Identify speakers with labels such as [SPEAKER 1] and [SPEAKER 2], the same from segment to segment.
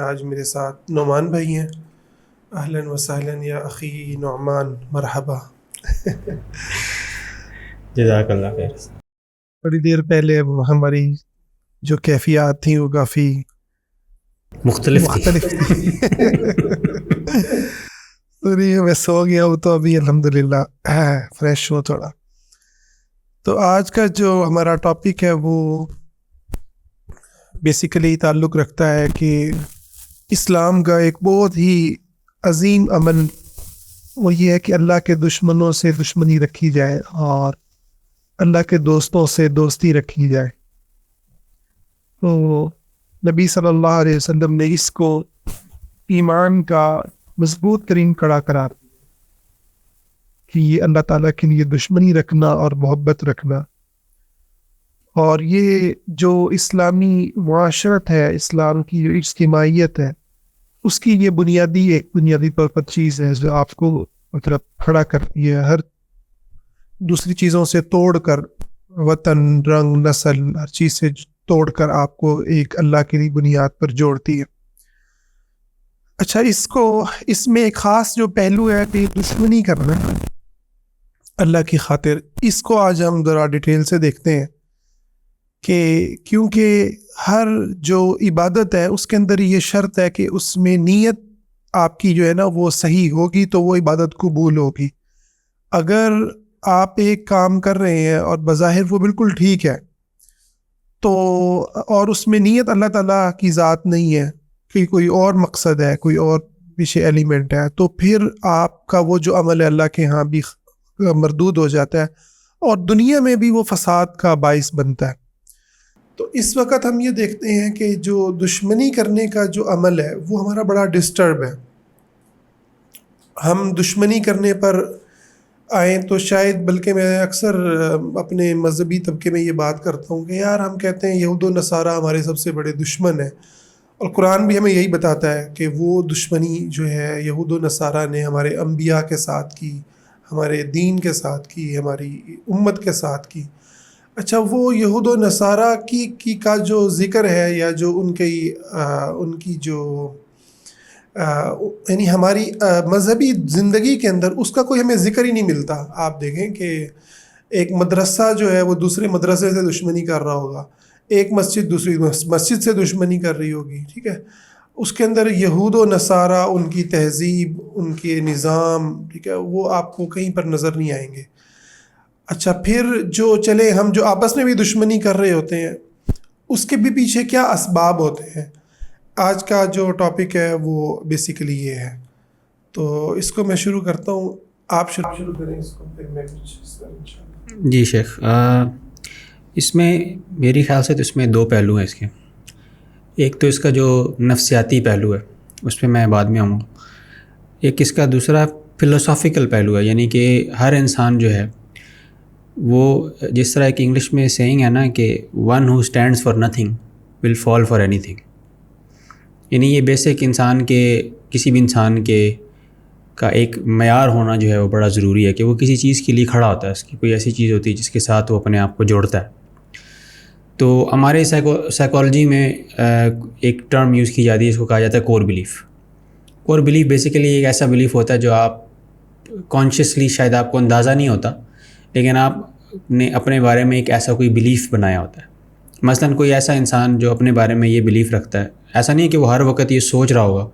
[SPEAKER 1] آج میرے ساتھ نعمان بھائی ہیں. اہلاً و سہلاً یا اخی نعمان، مرحبا.
[SPEAKER 2] جزاک اللہ خیر.
[SPEAKER 1] بڑی دیر پہلے ہماری جو کیفیات تھیں وہ کافی
[SPEAKER 2] مختلف
[SPEAKER 1] تھی. میں سو گیا ہوں تو ابھی الحمدللہ فریش ہو تھوڑا. تو آج کا جو ہمارا ٹاپک ہے وہ بیسیکلی تعلق رکھتا ہے کہ اسلام کا ایک بہت ہی عظیم عمل وہ یہ ہے کہ اللہ کے دشمنوں سے دشمنی رکھی جائے اور اللہ کے دوستوں سے دوستی رکھی جائے. تو نبی صلی اللہ علیہ وسلم نے اس کو ایمان کا مضبوط ترین کڑا قرار دیا کہ یہ اللہ تعالیٰ کے لیے دشمنی رکھنا اور محبت رکھنا. اور یہ جو اسلامی معاشرت ہے، اسلام کی جو اجتماعیت ہے، اس کی یہ بنیادی طور پر چیز ہے جو آپ کو مطلب کھڑا کرتی ہے ہر دوسری چیزوں سے توڑ کر، وطن، رنگ، نسل، ہر چیز سے توڑ کر آپ کو ایک اللہ کی بنیاد پر جوڑتی ہے. اچھا، اس میں ایک خاص جو پہلو ہے کہ دشمنی کرنا اللہ کی خاطر، اس کو آج ہم ذرا ڈیٹیل سے دیکھتے ہیں کہ کیونکہ ہر جو عبادت ہے اس کے اندر یہ شرط ہے کہ اس میں نیت آپ کی جو ہے نا وہ صحیح ہوگی تو وہ عبادت قبول ہوگی. اگر آپ ایک کام کر رہے ہیں اور بظاہر وہ بالکل ٹھیک ہے تو اور اس میں نیت اللہ تعالیٰ کی ذات نہیں ہے کہ کوئی اور مقصد ہے، کوئی اور پیچھے ایلیمنٹ ہے، تو پھر آپ کا وہ جو عمل ہے اللہ کے ہاں بھی مردود ہو جاتا ہے اور دنیا میں بھی وہ فساد کا باعث بنتا ہے. تو اس وقت ہم یہ دیکھتے ہیں کہ جو دشمنی کرنے کا جو عمل ہے وہ ہمارا بڑا ڈسٹرب ہے. ہم دشمنی کرنے پر آئیں تو شاید، بلکہ میں اکثر اپنے مذہبی طبقے میں یہ بات کرتا ہوں کہ یار ہم کہتے ہیں یہود و نصارہ ہمارے سب سے بڑے دشمن ہیں، اور قرآن بھی ہمیں یہی بتاتا ہے کہ وہ دشمنی جو ہے یہود و نصارہ نے ہمارے انبیاء کے ساتھ کی، ہمارے دین کے ساتھ کی، ہماری امت کے ساتھ کی. اچھا، وہ یہود و نصارہ کی کا جو ذکر ہے یا جو ان کی جو یعنی ہماری مذہبی زندگی کے اندر اس کا کوئی ہمیں ذکر ہی نہیں ملتا. آپ دیکھیں کہ ایک مدرسہ جو ہے وہ دوسرے مدرسے سے دشمنی کر رہا ہوگا، ایک مسجد دوسری مسجد سے دشمنی کر رہی ہوگی، ٹھیک ہے، اس کے اندر یہود و نصارہ، ان کی تہذیب، ان کے نظام، ٹھیک ہے، وہ آپ کو کہیں پر نظر نہیں آئیں گے. اچھا، پھر جو چلے ہم جو آپس میں بھی دشمنی کر رہے ہوتے ہیں اس کے بھی پیچھے کیا اسباب ہوتے ہیں. آج کا جو ٹاپک ہے وہ بیسیکلی یہ ہے. تو اس کو میں شروع کرتا ہوں، آپ شروع کریں اس کو، پھر میں کچھ.
[SPEAKER 2] جی شیخ، اس میں میری خیال سے تو اس میں دو پہلو ہیں اس کے. ایک تو اس کا جو نفسیاتی پہلو ہے اس پہ میں بعد میں آؤں گا. ایک اس کا دوسرا فلسافیکل پہلو ہے، یعنی کہ ہر انسان جو ہے وہ جس طرح ایک انگلش میں سینگ ہے نا کہ one who stands for nothing will fall for any thing, یعنی یہ بیسک انسان کے کسی بھی انسان کے کا ایک معیار ہونا جو ہے وہ بڑا ضروری ہے کہ وہ کسی چیز کے لیے کھڑا ہوتا ہے، اس کی کوئی ایسی چیز ہوتی ہے جس کے ساتھ وہ اپنے آپ کو جوڑتا ہے. تو ہمارے سائیکالوجی میں ایک ٹرم یوز کی جاتی ہے، اس کو کہا جاتا ہے کور بلیف. کور بلیف بیسیکلی ایک ایسا بلیف ہوتا ہے جو آپ کانشیسلی شاید آپ کو اندازہ نہیں ہوتا، لیکن آپ نے اپنے بارے میں ایک ایسا کوئی بلیف بنایا ہوتا ہے. مثلاً کوئی ایسا انسان جو اپنے بارے میں یہ بلیف رکھتا ہے، ایسا نہیں ہے کہ وہ ہر وقت یہ سوچ رہا ہوگا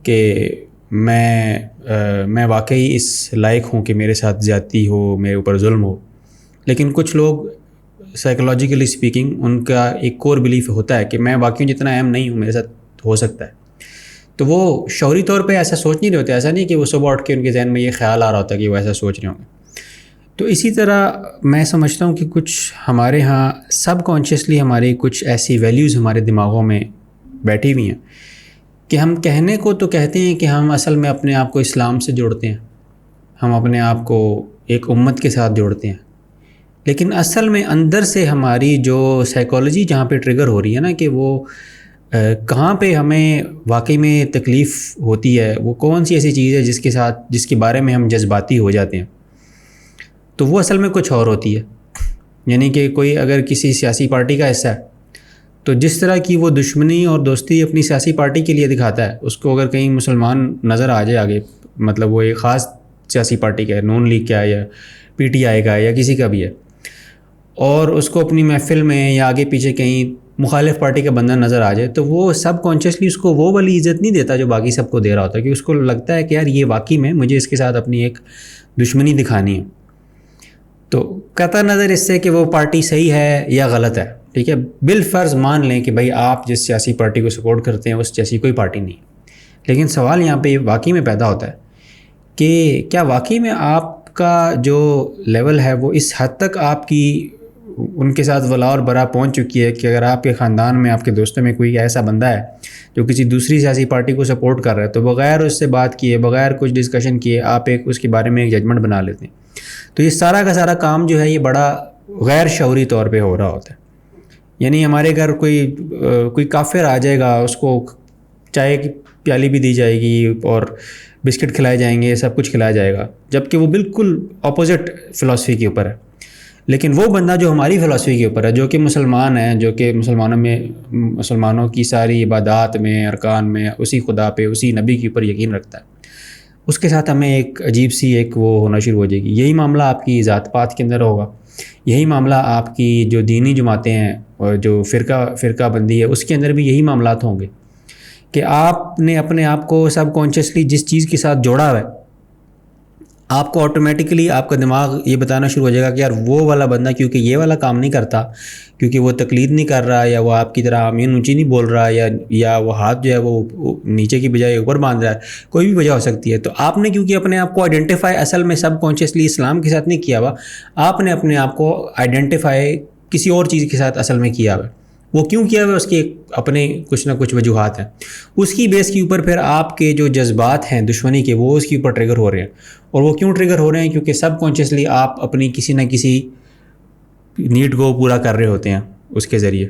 [SPEAKER 2] کہ میں واقعی اس لائق ہوں کہ میرے ساتھ زیادتی ہو، میرے اوپر ظلم ہو، لیکن کچھ لوگ سائیکولوجیکلی اسپیکنگ ان کا ایک کور بلیف ہوتا ہے کہ میں واقعی جتنا اہم نہیں ہوں، میرے ساتھ ہو سکتا ہے. تو وہ شعوری طور پہ ایسا سوچ نہیں رہے ہوتے، ایسا نہیں کہ وہ صبح اٹھ کے ان کے ذہن میں یہ خیال آ رہا ہوتا ہے کہ وہ ایسا سوچ رہے ہوں گے. تو اسی طرح میں سمجھتا ہوں کہ کچھ ہمارے ہاں سب کانشیسلی ہماری کچھ ایسی ویلیوز ہمارے دماغوں میں بیٹھی ہوئی ہیں کہ ہم کہنے کو تو کہتے ہیں کہ ہم اصل میں اپنے آپ کو اسلام سے جوڑتے ہیں، ہم اپنے آپ کو ایک امت کے ساتھ جوڑتے ہیں، لیکن اصل میں اندر سے ہماری جو سائیکالوجی جہاں پہ ٹریگر ہو رہی ہے نا کہ وہ کہاں پہ ہمیں واقعی میں تکلیف ہوتی ہے، وہ کون سی ایسی چیز ہے جس کے بارے میں ہم جذباتی ہو جاتے ہیں، تو وہ اصل میں کچھ اور ہوتی ہے. یعنی کہ کوئی اگر کسی سیاسی پارٹی کا حصہ ہے تو جس طرح کی وہ دشمنی اور دوستی اپنی سیاسی پارٹی کے لیے دکھاتا ہے، اس کو اگر کہیں مسلمان نظر آ جائے آگے، مطلب وہ ایک خاص سیاسی پارٹی کا ہے، نون لیگ کا ہے یا پی ٹی آئی کا ہے یا کسی کا بھی ہے، اور اس کو اپنی محفل میں یا آگے پیچھے کہیں مخالف پارٹی کا بندہ نظر آ جائے، تو وہ سب کانشیسلی اس کو وہ والی عزت نہیں دیتا جو باقی سب کو دے رہا ہوتا ہے، کہ اس کو لگتا ہے کہ یار یہ واقعی میں مجھے اس کے ساتھ اپنی ایک دشمنی دکھانی ہے. تو قطع نظر اس سے کہ وہ پارٹی صحیح ہے یا غلط ہے، ٹھیک ہے، بالفرض مان لیں کہ بھائی آپ جس سیاسی پارٹی کو سپورٹ کرتے ہیں اس جیسی کوئی پارٹی نہیں، لیکن سوال یہاں پہ واقعی میں پیدا ہوتا ہے کہ کیا واقعی میں آپ کا جو لیول ہے وہ اس حد تک آپ کی ان کے ساتھ ولا اور برا پہنچ چکی ہے کہ اگر آپ کے خاندان میں، آپ کے دوستوں میں کوئی ایسا بندہ ہے جو کسی دوسری سیاسی پارٹی کو سپورٹ کر رہا ہے، تو بغیر اس سے بات کیے، بغیر کچھ ڈسکشن کیے آپ ایک اس کے بارے میں ایک ججمنٹ بنا لیتے ہیں. تو یہ سارا کا سارا کام جو ہے یہ بڑا غیر شعوری طور پہ ہو رہا ہوتا ہے. یعنی ہمارے گھر کوئی کافر آ جائے گا، اس کو چائے کی پیالی بھی دی جائے گی اور بسکٹ کھلائے جائیں گے، سب کچھ کھلایا جائے گا، جبکہ وہ بالکل اپوزٹ فلاسفی کے اوپر ہے. لیکن وہ بندہ جو ہماری فلاسفی کے اوپر ہے، جو کہ مسلمان ہے، جو کہ مسلمانوں کی ساری عبادات میں، ارکان میں اسی خدا پہ، اسی نبی کے اوپر یقین رکھتا ہے، اس کے ساتھ ہمیں ایک عجیب سی ایک وہ ہونا شروع ہو جائے گی. یہی معاملہ آپ کی ذات پات کے اندر ہوگا، یہی معاملہ آپ کی جو دینی جماعتیں ہیں اور جو فرقہ بندی ہے اس کے اندر بھی یہی معاملات ہوں گے کہ آپ نے اپنے آپ کو سب کانشیسلی جس چیز کے ساتھ جوڑا ہوا ہے، آپ کو آٹومیٹکلی آپ کا دماغ یہ بتانا شروع ہو جائے گا کہ یار وہ والا بندہ کیونکہ یہ والا کام نہیں کرتا، کیونکہ وہ تقلید نہیں کر رہا، یا وہ آپ کی طرح آمین اونچی نہیں بول رہا، یا وہ ہاتھ جو ہے وہ نیچے کی بجائے اوپر باندھ رہا ہے، کوئی بھی وجہ ہو سکتی ہے. تو آپ نے کیونکہ اپنے آپ کو آئیڈینٹیفائی اصل میں سب کانشیسلی اسلام کے ساتھ نہیں کیا ہوا، آپ نے اپنے آپ کو آئیڈینٹیفائی کسی اور چیز کے ساتھ اصل میں کیا ہوا. وہ کیوں کیا ہوا، اس کے اپنے کچھ نہ کچھ وجوہات ہیں. اس کی بیس کے اوپر پھر آپ کے جو جذبات ہیں دشمنی کے، وہ اس کے اوپر ٹریگر ہو رہے ہیں. اور وہ کیوں ٹریگر ہو رہے ہیں؟ کیونکہ سب کانشیسلی آپ اپنی کسی نہ کسی نیڈ کو پورا کر رہے ہوتے ہیں اس کے ذریعے.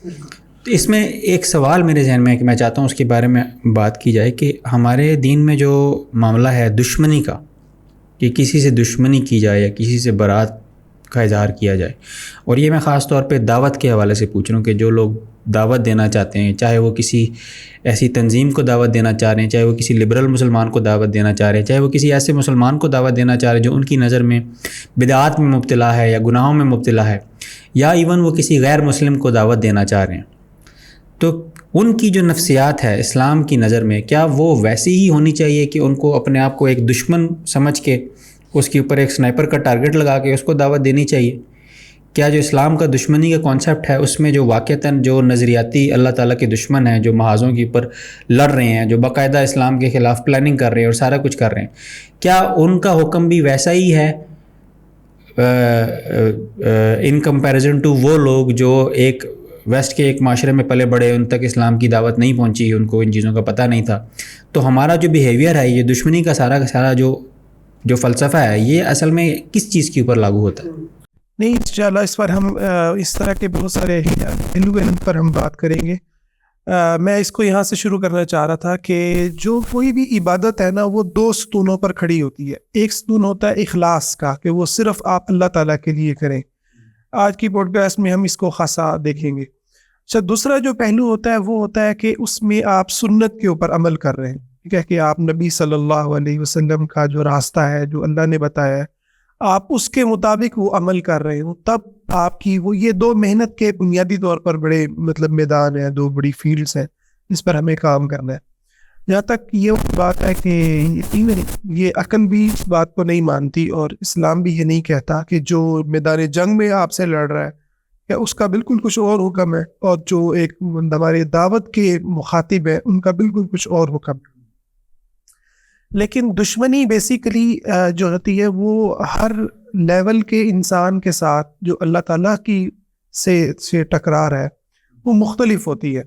[SPEAKER 2] تو اس میں ایک سوال میرے ذہن میں ہے کہ میں چاہتا ہوں اس کے بارے میں بات کی جائے کہ ہمارے دین میں جو معاملہ ہے دشمنی کا، کہ کسی سے دشمنی کی جائے یا کسی سے برات کا اظہار کیا جائے، اور یہ میں خاص طور پہ دعوت کے حوالے سے پوچھ رہا ہوں کہ جو لوگ دعوت دینا چاہتے ہیں، چاہے وہ کسی ایسی تنظیم کو دعوت دینا چاہ رہے ہیں، چاہے وہ کسی لبرل مسلمان کو دعوت دینا چاہ رہے ہیں، چاہے وہ کسی ایسے مسلمان کو دعوت دینا چاہ رہے ہیں جو ان کی نظر میں بدعات میں مبتلا ہے یا گناہوں میں مبتلا ہے، یا ایون وہ کسی غیر مسلم کو دعوت دینا چاہ رہے ہیں، تو ان کی جو نفسیات ہے اسلام کی نظر میں کیا وہ ویسی ہی ہونی چاہیے کہ ان کو اپنے آپ کو ایک دشمن سمجھ کے اس کے اوپر ایک سنائپر کا ٹارگٹ لگا کے اس کو دعوت دینی چاہیے؟ کیا جو اسلام کا دشمنی کا کانسیپٹ ہے اس میں جو واقعتاً جو نظریاتی اللہ تعالیٰ کے دشمن ہیں، جو محاذوں کے اوپر لڑ رہے ہیں، جو باقاعدہ اسلام کے خلاف پلاننگ کر رہے ہیں اور سارا کچھ کر رہے ہیں، کیا ان کا حکم بھی ویسا ہی ہے ان کمپیریزن ٹو وہ لوگ جو ایک ویسٹ کے ایک معاشرے میں پلے بڑے، ان تک اسلام کی دعوت نہیں پہنچی، ان کو ان چیزوں کا پتہ نہیں تھا؟ تو ہمارا جو بیہیویئر ہے، یہ دشمنی کا سارا جو فلسفہ ہے، یہ اصل میں کس چیز کے اوپر لاگو ہوتا ہے؟
[SPEAKER 1] نہیں، انشاءاللہ اس پر ہم اس طرح کے بہت سارے پہلو ہیں، ان پر ہم بات کریں گے. میں اس کو یہاں سے شروع کرنا چاہ رہا تھا کہ جو کوئی بھی عبادت ہے نا، وہ دو ستونوں پر کھڑی ہوتی ہے. ایک ستون ہوتا ہے اخلاص کا، کہ وہ صرف آپ اللہ تعالیٰ کے لیے کریں. آج کی پوڈ کاسٹ میں ہم اس کو خاصا دیکھیں گے. اچھا، دوسرا جو پہلو ہوتا ہے وہ ہوتا ہے کہ اس میں آپ سنت کے اوپر عمل کر رہے ہیں، ٹھیک ہے، کہ آپ نبی صلی اللہ علیہ وسلم کا جو راستہ ہے، جو اللہ نے بتایا ہے، آپ اس کے مطابق وہ عمل کر رہے ہوں، تب آپ کی وہ یہ دو محنت کے بنیادی طور پر بڑے میدان ہیں، دو بڑی فیلڈز ہیں جس پر ہمیں کام کرنا ہے. جہاں تک یہ بات ہے کہ یہ عقل بھی اس بات کو نہیں مانتی، اور اسلام بھی یہ نہیں کہتا کہ جو میدان جنگ میں آپ سے لڑ رہا ہے کہ اس کا بالکل کچھ اور حکم ہے، اور جو ایک ہمارے دعوت کے مخاطب ہیں ان کا بالکل کچھ اور حکم ہے. لیکن دشمنی بیسیکلی جو ہوتی ہے وہ ہر لیول کے انسان کے ساتھ جو اللہ تعالیٰ کی سے ٹکرار ہے وہ مختلف ہوتی ہے.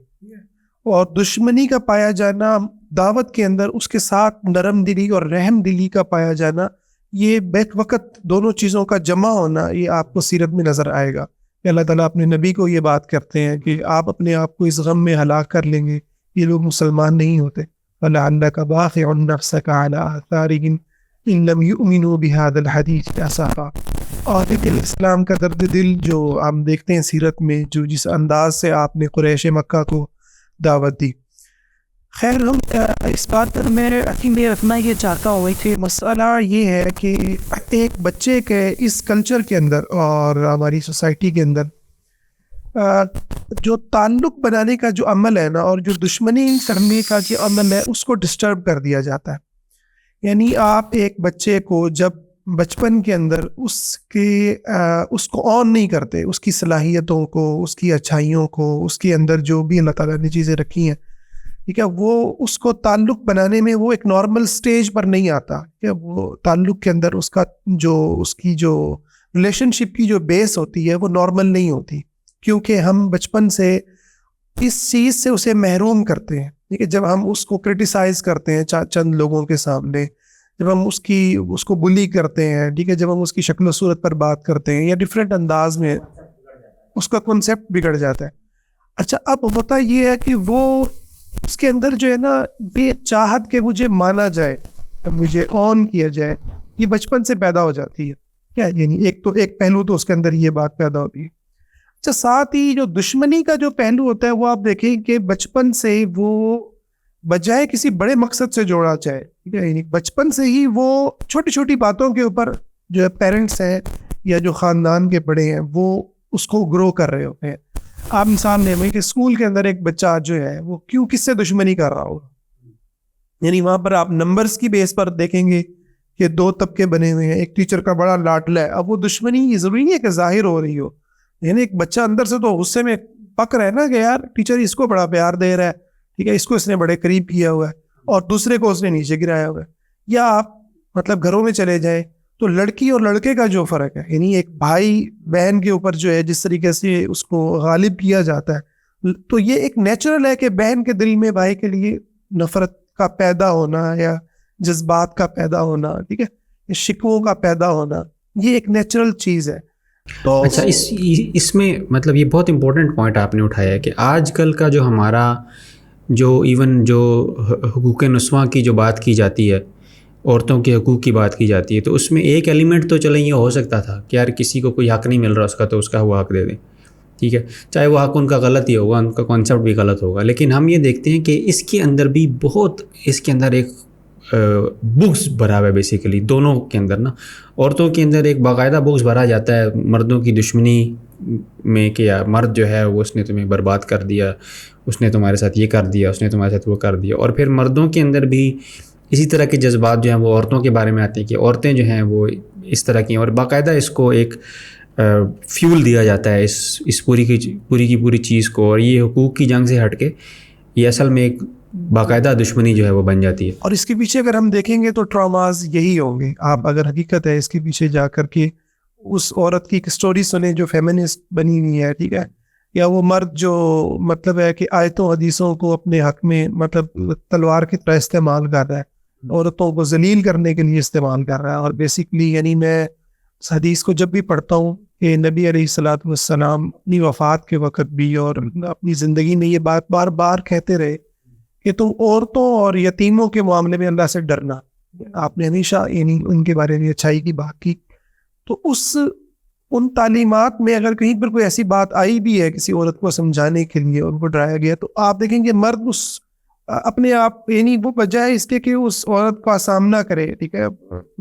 [SPEAKER 1] اور دشمنی کا پایا جانا دعوت کے اندر، اس کے ساتھ نرم دلی اور رحم دلی کا پایا جانا، یہ بیک وقت دونوں چیزوں کا جمع ہونا، یہ آپ کو سیرت میں نظر آئے گا کہ اللہ تعالیٰ اپنے نبی کو یہ بات کرتے ہیں کہ آپ اپنے آپ کو اس غم میں ہلاک کر لیں گے، یہ لوگ مسلمان نہیں ہوتے. فَلَعَلَّكَ بَاخِعٌ نَفْسَكَ عَلَىٰ آثَارِهِمْ إِن لَّمْ يُؤْمِنُوا بِهَٰذَا الْحَدِيثِ أَسَفًا. اور لیکن اسلام کا درد دل جو ہم دیکھتے ہیں سیرت میں، جو جس انداز سے آپ نے قریش مکہ کو دعوت دی. خیر ہم اس بات پر میں رکھنا یہ چاہتا ہوں کہ مسئلہ یہ ہے کہ ایک بچے کے اس کلچر کے اندر اور ہماری سوسائٹی کے اندر جو تعلق بنانے کا جو عمل ہے نا، اور جو دشمنی کرنے کا جو عمل ہے، اس کو ڈسٹرب کر دیا جاتا ہے. یعنی آپ ایک بچے کو جب بچپن کے اندر اس کو آن نہیں کرتے، اس کی صلاحیتوں کو، اس کی اچھائیوں کو، اس کے اندر جو بھی اللہ تعالیٰ نے چیزیں رکھی ہیں، ٹھیک ہے، وہ اس کو تعلق بنانے میں وہ ایک نارمل سٹیج پر نہیں آتا. کہ وہ تعلق کے اندر اس کی جو ریلیشن شپ کی جو بیس ہوتی ہے وہ نارمل نہیں ہوتی، کیونکہ ہم بچپن سے اس چیز سے اسے محروم کرتے ہیں. ٹھیک ہے، جب ہم اس کو کرٹیسائز کرتے ہیں چند لوگوں کے سامنے، جب ہم اس کو بلی کرتے ہیں، ٹھیک ہے، جب ہم اس کی شکل و صورت پر بات کرتے ہیں یا ڈفرینٹ انداز میں، اس کا کنسیپٹ بگڑ جاتا ہے. اچھا، اب ہوتا یہ ہے کہ وہ اس کے اندر جو ہے نا بے چاہت کہ مجھے مانا جائے، مجھے آن کیا جائے، یہ بچپن سے پیدا ہو جاتی ہے. کیا یعنی ایک پہلو تو اس کے اندر یہ بات پیدا ہوتی ہے. اچھا، ساتھ ہی جو دشمنی کا جو پہلو ہوتا ہے وہ آپ دیکھیں کہ بچپن سے وہ بجائے کسی بڑے مقصد سے جوڑا جائے، ٹھیک ہے، یعنی بچپن سے ہی وہ چھوٹی چھوٹی باتوں کے اوپر جو پیرنٹس ہیں یا جو خاندان کے بڑے ہیں وہ اس کو گرو کر رہے ہوتے ہیں. آپ مثال لیں کہ اسکول کے اندر ایک بچہ جو ہے وہ کیوں کس سے دشمنی کر رہا ہوگا، یعنی وہاں پر آپ نمبرز کی بیس پر دیکھیں گے کہ 2 طبقے بنے ہوئے ہیں، ایک ٹیچر کا بڑا لاڈلا ہے. اب وہ دشمنی یہ ضروری نہیں ہے کہ ظاہر ہو رہی ہو، یعنی ایک بچہ اندر سے تو غصے میں پک رہا ہے نا کہ یار ٹیچر اس کو بڑا پیار دے رہا ہے، ٹھیک ہے، اس نے بڑے قریب کیا ہوا ہے اور دوسرے کو اس نے نیچے گرایا ہوا ہے. یا آپ مطلب گھروں میں چلے جائیں تو لڑکی اور لڑکے کا جو فرق ہے، یعنی ایک بھائی بہن کے اوپر جو ہے جس طریقے سے اس کو غالب کیا جاتا ہے، تو یہ ایک نیچرل ہے کہ بہن کے دل میں بھائی کے لیے نفرت کا پیدا ہونا یا جذبات کا پیدا ہونا، ٹھیک ہے، شکووں کا پیدا ہونا، یہ ایک نیچرل چیز ہے. تو
[SPEAKER 2] اچھا، اس میں مطلب یہ بہت امپورٹنٹ پوائنٹ آپ نے اٹھایا ہے کہ آج کل کا جو ہمارا جو ایون جو حقوق نسواں کی جو بات کی جاتی ہے، عورتوں کے حقوق کی بات کی جاتی ہے، تو اس میں ایک ایلیمنٹ تو چلیں یہ ہو سکتا تھا کہ یار کسی کو کوئی حق نہیں مل رہا اس کا تو اس کا وہ حق دے دیں، ٹھیک ہے، چاہے وہ حق ان کا غلط ہی ہوگا، ان کا کانسیپٹ بھی غلط ہوگا. لیکن ہم یہ دیکھتے ہیں کہ اس کے اندر بھی بہت اس کے اندر ایک بکس بھرا ہوا ہے بیسیکلی دونوں کے اندر نا. عورتوں کے اندر ایک باقاعدہ بکس بھرا جاتا ہے مردوں کی دشمنی میں کہ یار مرد جو ہے وہ اس نے تمہیں برباد کر دیا، اس نے تمہارے ساتھ یہ کر دیا، اس نے تمہارے ساتھ وہ کر دیا. اور پھر مردوں کے اندر بھی اسی طرح کے جذبات جو ہیں وہ عورتوں کے بارے میں آتے ہیں کہ عورتیں جو ہیں وہ اس طرح کی ہیں، اور باقاعدہ اس کو ایک فیول دیا جاتا ہے اس پوری کی پوری چیز کو. اور یہ حقوق کی جنگ سے ہٹ کے یہ اصل میں ایک باقاعدہ دشمنی جو ہے وہ بن جاتی ہے.
[SPEAKER 1] اور اس کے پیچھے اگر ہم دیکھیں گے تو ٹراماز یہی ہوں گے. آپ اگر حقیقت ہے اس کے پیچھے جا کر کے اس عورت کی ایک سٹوری سنیں جو فیمنسٹ بنی ہوئی ہے، ٹھیک ہے، یا وہ مرد جو مطلب ہے کہ آیتوں حدیثوں کو اپنے حق میں مطلب تلوار کی طرح استعمال کر رہا ہے، عورتوں کو ذلیل کرنے کے لیے استعمال کر رہا ہے. اور بیسکلی یعنی میں اس حدیث کو جب بھی پڑھتا ہوں کہ نبی علیہ الصلوۃ والسلام اپنی وفات کے وقت بھی اور اپنی زندگی میں یہ بات بار بار کہتے رہے کہ تم عورتوں اور یتیموں کے معاملے میں اللہ سے ڈرنا. آپ نے ہمیشہ یعنی ان کے بارے میں اچھائی کی بات کی. تو ان تعلیمات میں اگر کہیں پر کوئی ایسی بات آئی بھی ہے کسی عورت کو سمجھانے کے لیے ان کو ڈرایا گیا، تو آپ دیکھیں گے مرد اس اپنے آپ یعنی وہ بجائے اس کے کہ اس عورت کا سامنا کرے، ٹھیک ہے،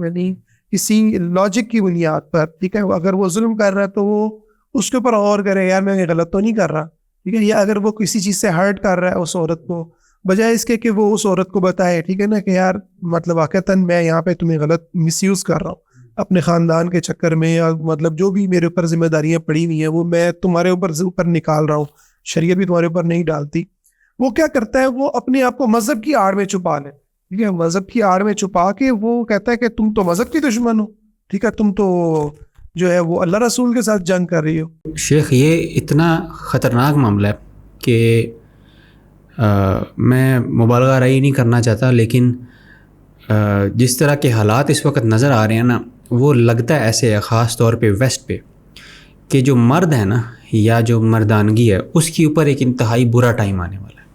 [SPEAKER 1] یعنی کسی لاجک کی بنیاد پر، ٹھیک ہے، اگر وہ ظلم کر رہا ہے تو وہ اس کے اوپر غور کرے، یار میں غلط تو نہیں کر رہا، ٹھیک ہے. یا اگر وہ کسی چیز سے ہرٹ کر رہا ہے اس عورت کو، بجائے اس کے کہ وہ اس عورت کو بتائے، ٹھیک ہے نا، کہ یار مطلب واقعتاً میں یہاں پہ تمہیں غلط مس یوز کر رہا ہوں اپنے خاندان کے چکر میں، یا مطلب جو بھی میرے اوپر ذمہ داریاں پڑی ہوئی ہیں وہ میں تمہارے اوپر نکال رہا ہوں، شریعت بھی تمہارے اوپر نہیں ڈالتی. وہ کیا کرتا ہے، وہ اپنے آپ کو مذہب کی آڑ میں چھپا لے، ٹھیک ہے، مذہب کی آڑ میں چھپا کے وہ کہتا ہے کہ تم تو مذہب کی دشمن ہو، ٹھیک ہے، تم تو جو ہے وہ اللہ رسول کے ساتھ جنگ کر رہی ہو.
[SPEAKER 2] شیخ یہ اتنا خطرناک معاملہ ہے کہ میں مبالغہ رائے نہیں کرنا چاہتا، لیکن جس طرح کے حالات اس وقت نظر آ رہے ہیں نا، وہ لگتا ہے ایسے ہے خاص طور پہ ویسٹ پہ کہ جو مرد ہے نا یا جو مردانگی ہے اس کے اوپر ایک انتہائی برا ٹائم آنے والا ہے.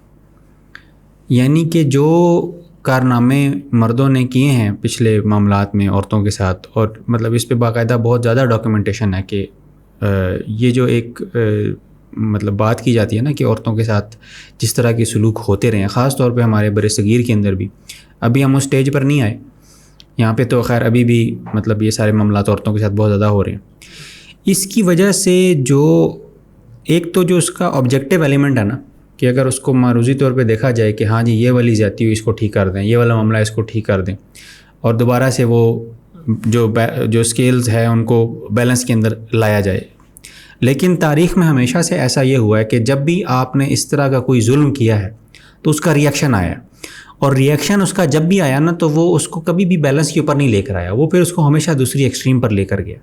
[SPEAKER 2] یعنی کہ جو کارنامے مردوں نے کیے ہیں پچھلے معاملات میں عورتوں کے ساتھ، اور مطلب اس پہ باقاعدہ بہت زیادہ ڈاکیومنٹیشن ہے کہ یہ جو ایک مطلب بات کی جاتی ہے نا کہ عورتوں کے ساتھ جس طرح کے سلوک ہوتے رہے ہیں، خاص طور پہ ہمارے بر صغیر کے اندر بھی، ابھی ہم اس اسٹیج پر نہیں آئے یہاں پہ تو خیر ابھی بھی مطلب یہ سارے معاملات عورتوں کے ساتھ بہت زیادہ ہو رہے ہیں۔ اس کی وجہ سے جو ایک تو جو اس کا آبجیکٹیو ایلیمنٹ ہے نا کہ اگر اس کو معروضی طور پہ دیکھا جائے کہ ہاں جی یہ والی زیادتی ہوئی اس کو ٹھیک کر دیں، یہ والا معاملہ اس کو ٹھیک کر دیں، اور دوبارہ سے وہ جو اسکیلز ہے ان کو بیلنس کے اندر لایا جائے۔ لیکن تاریخ میں ہمیشہ سے ایسا یہ ہوا ہے کہ جب بھی آپ نے اس طرح کا کوئی ظلم کیا ہے تو اس کا ریئیکشن آیا، اور ریئیکشن اس کا جب بھی آیا نا تو وہ اس کو کبھی بھی بیلنس کے اوپر نہیں لے کر آیا، وہ پھر اس کو ہمیشہ دوسری ایکسٹریم پر لے کر گیا۔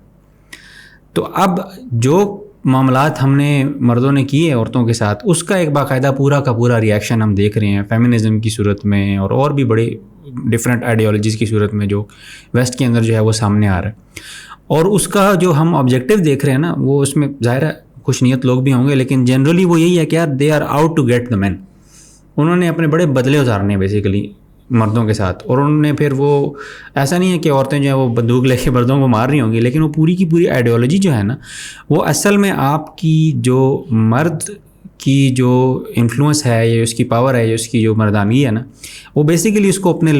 [SPEAKER 2] تو اب جو معاملات ہم نے مردوں نے کیے عورتوں کے ساتھ، اس کا ایک باقاعدہ پورا کا پورا ریئیکشن ہم دیکھ رہے ہیں فیمنزم کی صورت میں، اور بھی بڑے ڈفرینٹ آئیڈیالوجیز کی صورت میں جو ویسٹ کے اندر جو ہے وہ سامنے آ رہا ہے۔ اور اس کا جو ہم آبجیکٹیو دیکھ رہے ہیں نا وہ اس میں ظاہر ہے خوش نیت لوگ بھی ہوں گے، لیکن جنرلی وہ یہی ہے کہ یار they are out to get the man, انہوں نے اپنے بڑے بدلے اتارنے ہیں بیسیکلی مردوں کے ساتھ، اور انہوں نے پھر وہ ایسا نہیں ہے کہ عورتیں جو ہیں وہ بندوق لے کے مردوں کو مار رہی ہوں گی، لیکن وہ پوری کی پوری آئیڈیالوجی جو ہے نا وہ اصل میں آپ کی جو مرد کی جو انفلوئنس ہے یا اس کی پاور ہے یا اس کی جو مردانگی ہے نا وہ بیسیکلی اس کو اپنی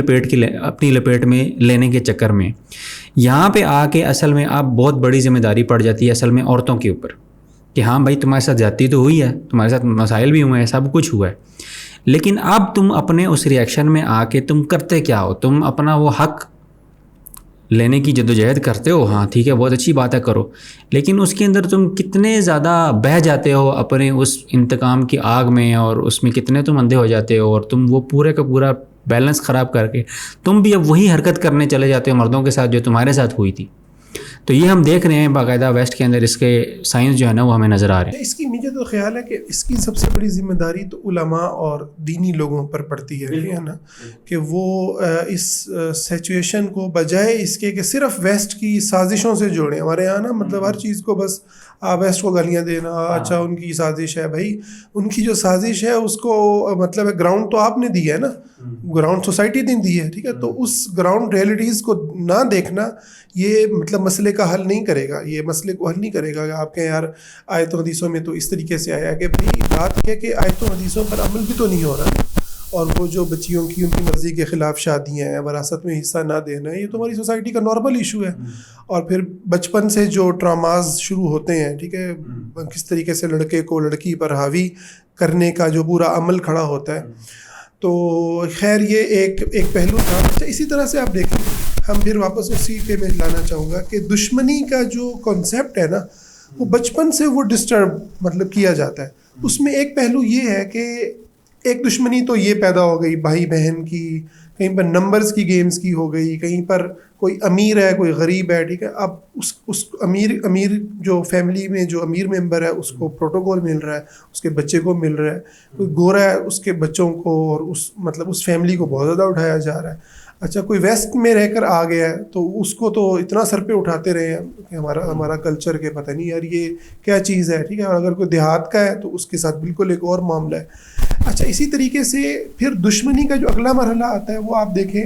[SPEAKER 2] لپیٹ میں لینے کے چکر میں یہاں پہ آ کے اصل میں آپ بہت بڑی ذمہ داری پڑ جاتی ہے اصل میں عورتوں کے اوپر کہ ہاں بھائی تمہارے ساتھ زیادتی تو ہوئی ہے، تمہارے ساتھ مسائل بھی ہوئے ہیں، سب کچھ ہوا ہے، لیکن اب تم اپنے اس ریئیکشن میں آ کے تم کرتے کیا ہو؟ تم اپنا وہ حق لینے کی جدوجہد کرتے ہو، ہاں ٹھیک ہے بہت اچھی بات ہے کرو، لیکن اس کے اندر تم کتنے زیادہ بہہ جاتے ہو اپنے اس انتقام کی آگ میں، اور اس میں کتنے تم اندھے ہو جاتے ہو، اور تم وہ پورے کا پورا بیلنس خراب کر کے تم بھی اب وہی حرکت کرنے چلے جاتے ہو مردوں کے ساتھ جو تمہارے ساتھ ہوئی تھی۔ تو یہ ہم دیکھ رہے ہیں باقاعدہ ویسٹ کے اندر اس کے سائنس جو ہے نا وہ ہمیں نظر آ رہے ہیں۔
[SPEAKER 1] اس کی مجھے تو خیال ہے کہ اس کی سب سے بڑی ذمہ داری تو علماء اور دینی لوگوں پر پڑتی ہے نا کہ وہ اس سچویشن کو بجائے اس کے کہ صرف ویسٹ کی سازشوں سے جوڑیں۔ ہمارے یہاں نا مطلب ہر چیز کو بس ویسٹ کو گالیاں دینا، اچھا ان کی سازش ہے، بھائی ان کی جو سازش ہے اس کو مطلب گراؤنڈ تو آپ نے دی ہے نا، گراؤنڈ سوسائٹی نے دی ہے، ٹھیک ہے، تو اس گراؤنڈ ریئلٹیز کو نہ دیکھنا یہ مطلب مسئلے کا حل نہیں کرے گا، یہ مسئلے کو حل نہیں کرے گا کہ آپ کہیں یار آیتوں حدیثوں میں تو اس طریقے سے آیا کہ بھائی بات یہ کہ آیتوں حدیثوں پر عمل بھی تو نہیں ہو رہا، اور وہ جو بچیوں کی ان کی مرضی کے خلاف شادیاں ہیں، وراثت میں حصہ نہ دینا، یہ تو ہماری سوسائٹی کا نارمل ایشو ہے۔ اور پھر بچپن سے جو ٹراماز شروع ہوتے ہیں، ٹھیک ہے، کس طریقے سے لڑکے کو لڑکی پر حاوی کرنے کا جو پورا عمل کھڑا ہوتا ہے، تو خیر یہ ایک پہلو تھا۔ اچھا اسی طرح سے آپ دیکھیں، ہم پھر واپس اسی کے میں لانا چاہوں گا کہ دشمنی کا جو کانسیپٹ ہے نا وہ بچپن سے وہ ڈسٹرب مطلب کیا جاتا ہے۔ اس میں ایک پہلو یہ ہے کہ ایک دشمنی تو یہ پیدا ہو گئی بھائی بہن کی، کہیں پر نمبرز کی گیمز کی ہو گئی، کہیں پر کوئی امیر ہے کوئی غریب ہے، ٹھیک ہے، اب اس امیر جو فیملی میں جو امیر ممبر ہے اس کو پروٹوکول مل رہا ہے، اس کے بچے کو مل رہا ہے، کوئی گورا ہے اس کے بچوں کو اور اس فیملی کو بہت زیادہ اٹھایا جا رہا ہے۔ اچھا کوئی ویسٹ میں رہ کر آ گیا ہے تو اس کو تو اتنا سر پہ اٹھاتے رہے ہیں کہ ہمارا کلچر کے پتہ نہیں یار یہ کیا چیز ہے، ٹھیک ہے، اور اگر کوئی دیہات کا ہے تو اس کے ساتھ بالکل ایک اور معاملہ ہے۔ اچھا اسی طریقے سے پھر دشمنی کا جو اگلا مرحلہ آتا ہے وہ آپ دیکھیں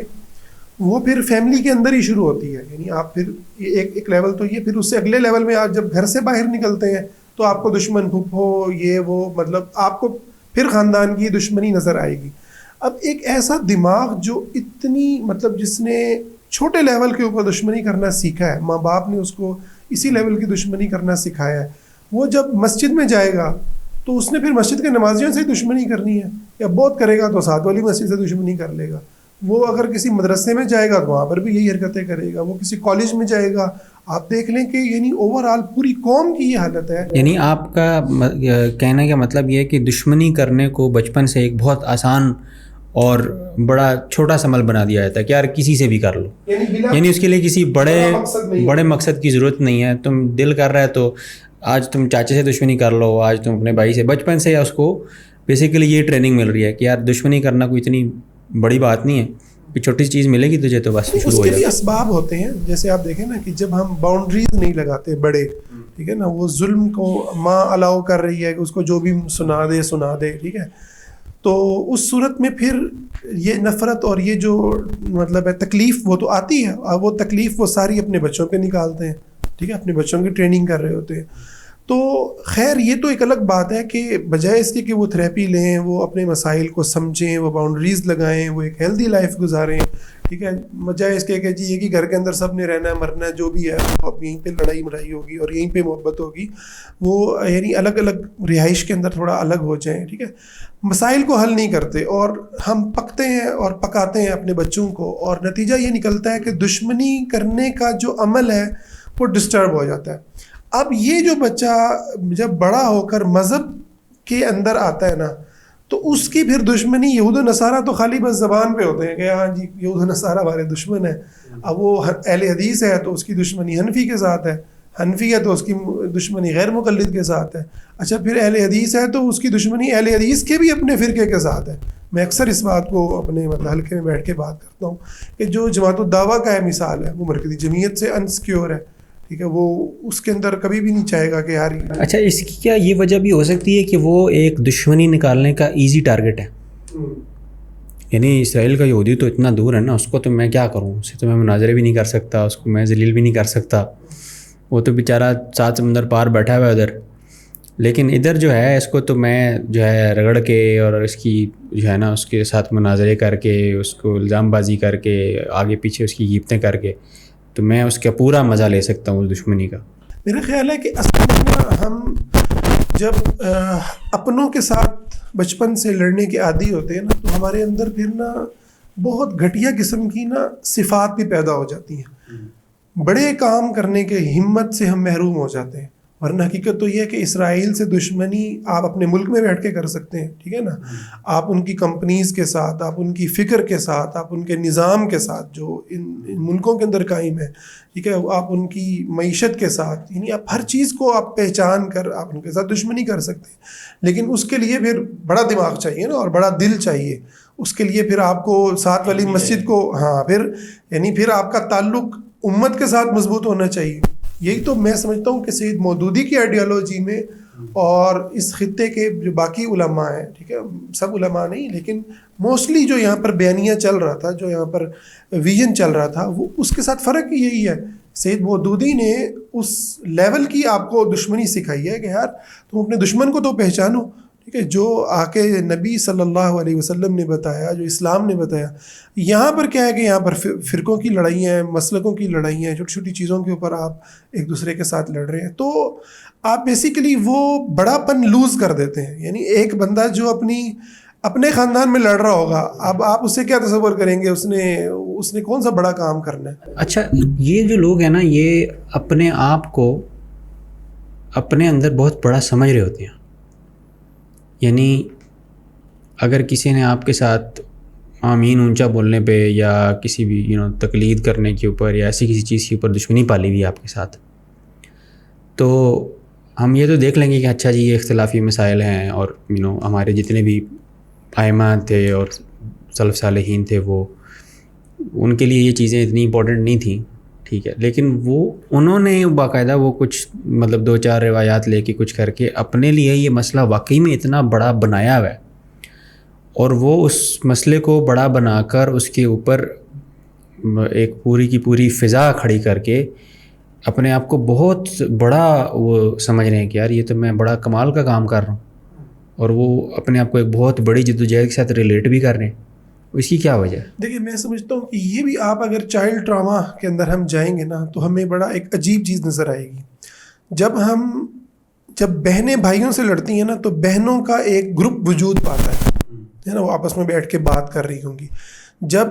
[SPEAKER 1] وہ پھر فیملی کے اندر ہی شروع ہوتی ہے، یعنی آپ پھر ایک لیول تو یہ، پھر اس سے اگلے لیول میں آپ جب گھر سے باہر نکلتے ہیں تو آپ کو دشمن پھپھو یہ وہ مطلب آپ کو پھر خاندان کی دشمنی نظر آئے گی۔ اب ایک ایسا دماغ جو اتنی مطلب جس نے چھوٹے لیول کے اوپر دشمنی کرنا سیکھا ہے، ماں باپ نے اس کو اسی لیول کی دشمنی کرنا سکھایا ہے، وہ جب مسجد میں جائے گا تو اس نے پھر مسجد کے نمازیوں سے دشمنی کرنی ہے، یا بہت کرے گا تو ساتھ والی مسجد سے دشمنی کر لے گا، وہ اگر کسی مدرسے میں جائے گا تو وہاں پر بھی یہی حرکتیں کرے گا، وہ کسی کالج میں جائے گا، آپ دیکھ لیں کہ یعنی اوور آل پوری قوم کی یہ حالت ہے۔
[SPEAKER 2] یعنی آپ کا کہنے کا مطلب یہ ہے کہ دشمنی کرنے کو بچپن سے ایک بہت آسان اور بڑا چھوٹا سا عمل بنا دیا جاتا ہے کہ یار کسی سے بھی کر لو، یعنی اس کے لیے کسی بڑے مقصد کی ضرورت نہیں ہے، تم دل کر رہا ہے تو آج تم چاچے سے دشمنی کر لو، آج تم اپنے بھائی سے، بچپن سے اس کو بیسیکلی یہ ٹریننگ مل رہی ہے کہ یار دشمنی کرنا کوئی اتنی بڑی بات نہیں ہے، چھوٹی سی چیز ملے گی تجھے تو بس شروع ہو
[SPEAKER 1] جائے۔ اس کے
[SPEAKER 2] جائے۔
[SPEAKER 1] بھی اسباب ہوتے ہیں، جیسے آپ دیکھیں نا کہ جب ہم باؤنڈریز نہیں لگاتے بڑے، ٹھیک ہے نا، وہ ظلم کو ماں الاؤ کر رہی ہے کہ اس کو جو بھی سنا دے، ٹھیک ہے، تو اس صورت میں پھر یہ نفرت اور یہ جو مطلب ہے تکلیف وہ تو آتی ہے، اور وہ تکلیف وہ ساری اپنے بچوں پہ نکالتے ہیں، ٹھیک ہے، اپنے بچوں کی ٹریننگ کر رہے ہوتے ہیں. تو خیر یہ تو ایک الگ بات ہے کہ بجائے اس کی وہ تھراپی لیں، وہ اپنے مسائل کو سمجھیں، وہ باؤنڈریز لگائیں، وہ ایک ہیلدی لائف گزاریں، ٹھیک ہے، بجائے اس کے کہ جی یہ کہ گھر کے اندر سب نے رہنا ہے مرنا ہے جو بھی ہے، وہ اب یہیں پہ لڑائی مرائی ہوگی اور یہیں پہ محبت ہوگی، وہ یعنی الگ الگ رہائش کے اندر تھوڑا الگ ہو جائیں، ٹھیک ہے. مسائل کو حل نہیں کرتے اور ہم پکتے ہیں اور پکاتے ہیں اپنے بچوں کو، اور نتیجہ یہ نکلتا ہے کہ دشمنی کرنے کا جو عمل ہے وہ ڈسٹرب ہو جاتا ہے. اب یہ جو بچہ جب بڑا ہو کر مذہب کے اندر آتا ہے نا، تو اس کی پھر دشمنی یہود و نصارہ تو خالی بس زبان پہ ہوتے ہیں کہ ہاں جی یہود و نصارہ ہمارے دشمن ہیں. اب وہ اہل حدیث ہے تو اس کی دشمنی حنفی کے ساتھ ہے، حنفی ہے تو اس کی دشمنی غیر مقلد کے ساتھ ہے. اچھا پھر اہل حدیث ہے تو اس کی دشمنی اہل حدیث کے بھی اپنے فرقے کے ساتھ ہے. میں اکثر اس بات کو اپنے حلقے میں بیٹھ کے بات کرتا ہوں کہ جو جماعت الدعوہ کا ہے مثال ہے، وہ مرکزی جمعیت سے انسیکیور ہے، ٹھیک ہے، وہ اس کے اندر کبھی بھی نہیں چاہے گا کہ یار.
[SPEAKER 2] اچھا اس کی کیا یہ وجہ بھی ہو سکتی ہے کہ وہ ایک دشمنی نکالنے کا ایزی ٹارگٹ ہے؟ یعنی اسرائیل کا یہودی تو اتنا دور ہے نا، اس کو تو میں کیا کروں، اسے تو میں مناظرے بھی نہیں کر سکتا، اس کو میں ذلیل بھی نہیں کر سکتا، وہ تو بیچارہ 7 سمندر پار بیٹھا ہوا ہے ادھر. لیکن ادھر جو ہے اس کو تو میں جو ہے رگڑ کے اور اس کی جو ہے نا اس کے ساتھ مناظرے کر کے، اس کو الزام بازی کر کے، آگے پیچھے اس کی غیبتیں کر کے، تو میں اس کا پورا مزہ لے سکتا ہوں اس دشمنی کا.
[SPEAKER 1] میرا خیال ہے کہ اصل میں ہم جب اپنوں کے ساتھ بچپن سے لڑنے کے عادی ہوتے ہیں نا، تو ہمارے اندر پھر نا بہت گھٹیا قسم کی نا صفات بھی پیدا ہو جاتی ہیں. بڑے کام کرنے کے ہمت سے ہم محروم ہو جاتے ہیں. ورنہ حقیقت تو یہ ہے کہ اسرائیل سے دشمنی آپ اپنے ملک میں بیٹھ کے کر سکتے ہیں، ٹھیک ہے نا. آپ ان کی کمپنیز کے ساتھ، آپ ان کی فکر کے ساتھ، آپ ان کے نظام کے ساتھ جو ان ملکوں کے اندر قائم ہے، ٹھیک ہے، آپ ان کی معیشت کے ساتھ، یعنی آپ ہر چیز کو آپ پہچان کر آپ ان کے ساتھ دشمنی کر سکتے ہیں. لیکن اس کے لیے پھر بڑا دماغ چاہیے نا، اور بڑا دل چاہیے. اس کے لیے پھر آپ کو ساتھ والی مسجد کو پھر یعنی پھر آپ کا تعلق امت کے ساتھ مضبوط ہونا چاہیے. یہی تو میں سمجھتا ہوں کہ سید مودودی کی آئیڈیالوجی میں اور اس خطے کے جو باقی علماء ہیں، ٹھیک ہے، سب علماء نہیں لیکن موسٹلی جو یہاں پر بیانیہ چل رہا تھا، جو یہاں پر ویژن چل رہا تھا، وہ اس کے ساتھ فرق یہی ہے. سید مودودی نے اس لیول کی آپ کو دشمنی سکھائی ہے کہ یار تم اپنے دشمن کو تو پہچانو، ٹھیک ہے، جو آ کے نبی صلی اللہ علیہ وسلم نے بتایا، جو اسلام نے بتایا. یہاں پر کیا ہے کہ یہاں پر فرقوں کی لڑائیاں ہیں، مسلکوں کی لڑائیاں ہیں، چھوٹی چھوٹی چیزوں کے اوپر آپ ایک دوسرے کے ساتھ لڑ رہے ہیں. تو آپ بیسیکلی وہ بڑا پن لوز کر دیتے ہیں. یعنی ایک بندہ جو اپنے خاندان میں لڑ رہا ہوگا، اب آپ اس سے کیا تصور کریں گے، اس نے کون سا بڑا کام کرنا ہے.
[SPEAKER 2] اچھا یہ جو لوگ ہیں نا، یہ اپنے آپ کو اپنے اندر بہت بڑا سمجھ رہے ہوتے ہیں. یعنی اگر کسی نے آپ کے ساتھ آمین اونچا بولنے پہ یا کسی بھی تقلید کرنے کے اوپر یا ایسی کسی چیز کے اوپر دشمنی پالی ہوئی ہے آپ کے ساتھ، تو ہم یہ تو دیکھ لیں گے کہ اچھا جی یہ اختلافی مسائل ہیں، اور ہمارے جتنے بھی ائمہ تھے اور سلف صالحین تھے وہ ان کے لیے یہ چیزیں اتنی امپورٹنٹ نہیں تھیں، ٹھیک ہے. لیکن انہوں نے باقاعدہ وہ کچھ 2-4 روایات لے کے کچھ کر کے اپنے لیے یہ مسئلہ واقعی میں اتنا بڑا بنایا ہوا ہے، اور وہ اس مسئلے کو بڑا بنا کر اس کے اوپر ایک پوری کی پوری فضا کھڑی کر کے اپنے آپ کو بہت بڑا وہ سمجھ رہے ہیں کہ یار یہ تو میں بڑا کمال کا کام کر رہا ہوں، اور وہ اپنے آپ کو ایک بہت بڑی جدوجہد کے ساتھ ریلیٹ بھی کر رہے ہیں. اس کی کیا وجہ ہے؟
[SPEAKER 1] دیکھیے میں سمجھتا ہوں کہ یہ بھی آپ اگر چائلڈ ٹراما کے اندر ہم جائیں گے نا، تو ہمیں بڑا ایک عجیب چیز نظر آئے گی. جب بہنیں بھائیوں سے لڑتی ہیں نا، تو بہنوں کا ایک گروپ وجود پاتا ہے نا، وہ آپس میں بیٹھ کے بات کر رہی ہوں گی. جب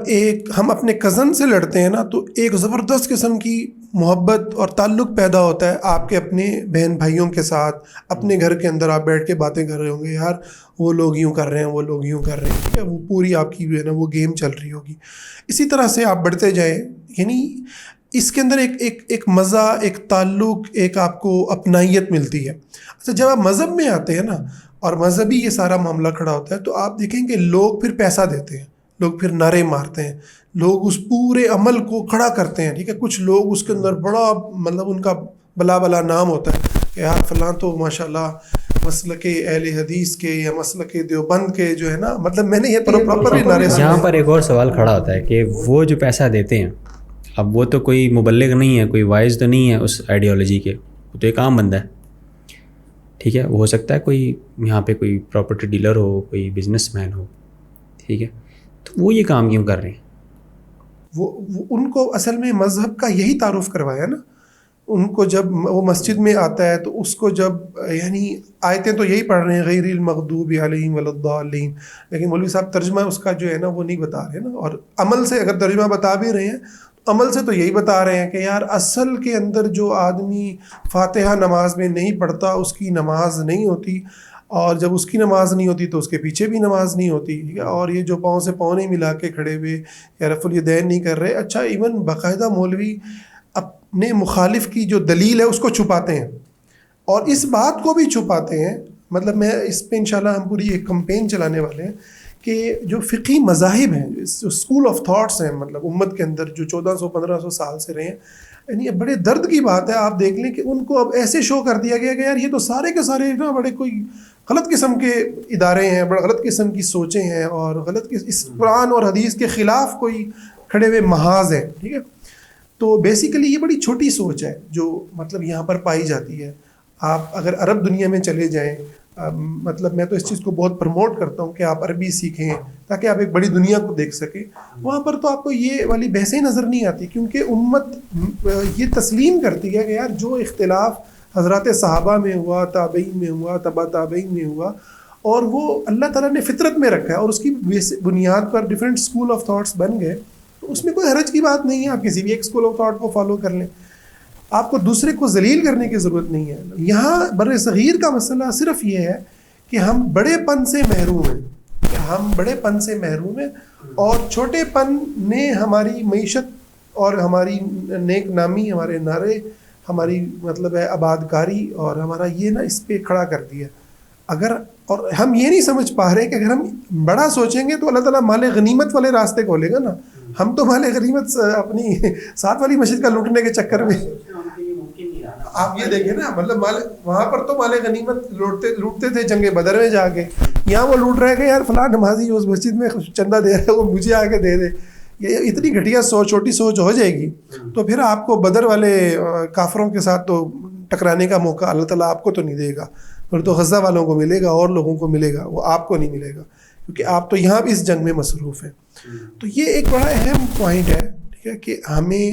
[SPEAKER 1] ہم اپنے کزن سے لڑتے ہیں نا، تو ایک زبردست قسم کی محبت اور تعلق پیدا ہوتا ہے آپ کے اپنے بہن بھائیوں کے ساتھ. اپنے گھر کے اندر آپ بیٹھ کے باتیں کر رہے ہوں گے، یار وہ لوگ یوں کر رہے ہیں، وہ لوگ یوں کر رہے ہیں، ٹھیک ہے، وہ پوری آپ کی جو ہے نا وہ گیم چل رہی ہوگی. اسی طرح سے آپ بڑھتے جائیں، یعنی اس کے اندر ایک مزہ، ایک تعلق، ایک آپ کو اپنائیت ملتی ہے. اچھا جب آپ مذہب میں آتے ہیں نا اور مذہبی یہ سارا معاملہ کھڑا ہوتا ہے، تو آپ دیکھیں کہ لوگ پھر پیسہ دیتے ہیں، لوگ پھر نعرے مارتے ہیں، لوگ اس پورے عمل کو کھڑا کرتے ہیں، ٹھیک ہے. کچھ لوگ اس کے اندر بڑا ان کا بلا نام ہوتا ہے کہ یار فلاں تو ماشاءاللہ مسلک اہل حدیث کے یا مسلک دیوبند کے جو ہے نا، مطلب میں نے یہ پراپر نعرے
[SPEAKER 2] یہاں پر ایک اور سوال کھڑا ہوتا ہے کہ وہ جو پیسہ دیتے ہیں، اب وہ تو کوئی مبلغ نہیں ہے، کوئی وائز تو نہیں ہے اس آئیڈیالوجی کے، وہ تو ایک عام بندہ ہے، ٹھیک ہے، وہ ہو سکتا ہے کوئی یہاں پہ کوئی پراپرٹی ڈیلر ہو، کوئی بزنس مین ہو، ٹھیک ہے، تو وہ یہ کام کیوں کر رہے ہیں؟
[SPEAKER 1] وہ ان کو اصل میں مذہب کا یہی تعارف کروایا نا ان کو، جب وہ مسجد میں آتا ہے تو اس کو جب یعنی آیتیں تو یہی پڑھ رہے ہیں غیر المغضوب علیہم ولا الضالین، لیکن مولوی صاحب ترجمہ اس کا جو ہے نا وہ نہیں بتا رہے نا، اور عمل سے اگر ترجمہ بتا بھی رہے ہیں عمل سے تو یہی بتا رہے ہیں کہ یار اصل کے اندر جو آدمی فاتحہ نماز میں نہیں پڑھتا اس کی نماز نہیں ہوتی، اور جب اس کی نماز نہیں ہوتی تو اس کے پیچھے بھی نماز نہیں ہوتی، ٹھیک ہے، اور یہ جو پاؤں سے پاؤں نہیں ملا کے کھڑے ہوئے یا رفع الیدین نہیں کر رہے، اچھا ایون باقاعدہ مولوی اپنے مخالف کی جو دلیل ہے اس کو چھپاتے ہیں اور اس بات کو بھی چھپاتے ہیں، مطلب میں اس پہ انشاءاللہ ہم پوری ایک کمپین چلانے والے ہیں کہ جو فقہی مذاہب ہیں، جو اسکول آف تھاٹس ہیں، مطلب امت کے اندر جو 1400-1500 سال سے رہے ہیں، یعنی بڑے درد کی بات ہے، آپ دیکھ لیں کہ ان کو اب ایسے شو کر دیا گیا کہ یار یہ تو سارے کے سارے نا بڑے کوئی غلط قسم کے ادارے ہیں، بڑے غلط قسم کی سوچیں ہیں، اور غلط اس قرآن اور حدیث کے خلاف کوئی کھڑے ہوئے محاذ ہیں، ٹھیک ہے۔ تو بیسیکلی یہ بڑی چھوٹی سوچ ہے جو مطلب یہاں پر پائی جاتی ہے۔ آپ اگر عرب دنیا میں چلے جائیں، مطلب میں تو اس چیز کو بہت پروموٹ کرتا ہوں کہ آپ عربی سیکھیں تاکہ آپ ایک بڑی دنیا کو دیکھ سکیں، وہاں پر تو آپ کو یہ والی بحثیں نظر نہیں آتی، کیونکہ امت یہ تسلیم کرتی ہے کہ یار جو اختلاف حضرات صحابہ میں ہوا، تابعین میں ہوا، تبع تابعین میں ہوا، اور وہ اللہ تعالیٰ نے فطرت میں رکھا ہے اور اس کی بنیاد پر ڈفرینٹ اسکول آف تھاٹس بن گئے، تو اس میں کوئی حرج کی بات نہیں ہے، آپ کسی بھی ایک اسکول آف تھاٹ کو فالو کر لیں، آپ کو دوسرے کو ذلیل کرنے کی ضرورت نہیں ہے۔ یہاں بر صغیر کا مسئلہ صرف یہ ہے کہ ہم بڑے پن سے محروم ہیں، کہ ہم بڑے پن سے محروم ہیں، اور چھوٹے پن نے ہماری معیشت اور ہماری نیک نامی، ہمارے نعرے، ہماری مطلب ہے آبادکاری اور ہمارا یہ نا اس پہ کھڑا کر دیا۔ اگر اور ہم یہ نہیں سمجھ پا رہے کہ اگر ہم بڑا سوچیں گے تو اللہ تعالیٰ مال غنیمت والے راستے کھولے گا نا، ہم تو مال غنیمت اپنی ساتھ والی مسجد کا لوٹنے کے چکر میں، آپ یہ دیکھیں نا، مطلب وہاں پر تو مال غنیمت لوٹتے تھے جنگ بدر میں جا کے، یہاں وہ لوٹ رہے کہ یار فلاں نمازی اس مسجد میں چندہ دے رہا ہے، وہ مجھے آ کے دے دے۔ یہ اتنی گھٹیا سوچ، چھوٹی سوچ ہو جائے گی تو پھر آپ کو بدر والے کافروں کے ساتھ تو ٹکرانے کا موقع اللہ تعالیٰ آپ کو تو نہیں دے گا، پھر تو غزہ والوں کو ملے گا اور لوگوں کو ملے گا، وہ آپ کو نہیں ملے گا، کیونکہ آپ تو یہاں بھی اس جنگ میں مصروف ہیں۔ تو یہ ایک بڑا اہم پوائنٹ ہے، ٹھیک ہے، کہ ہمیں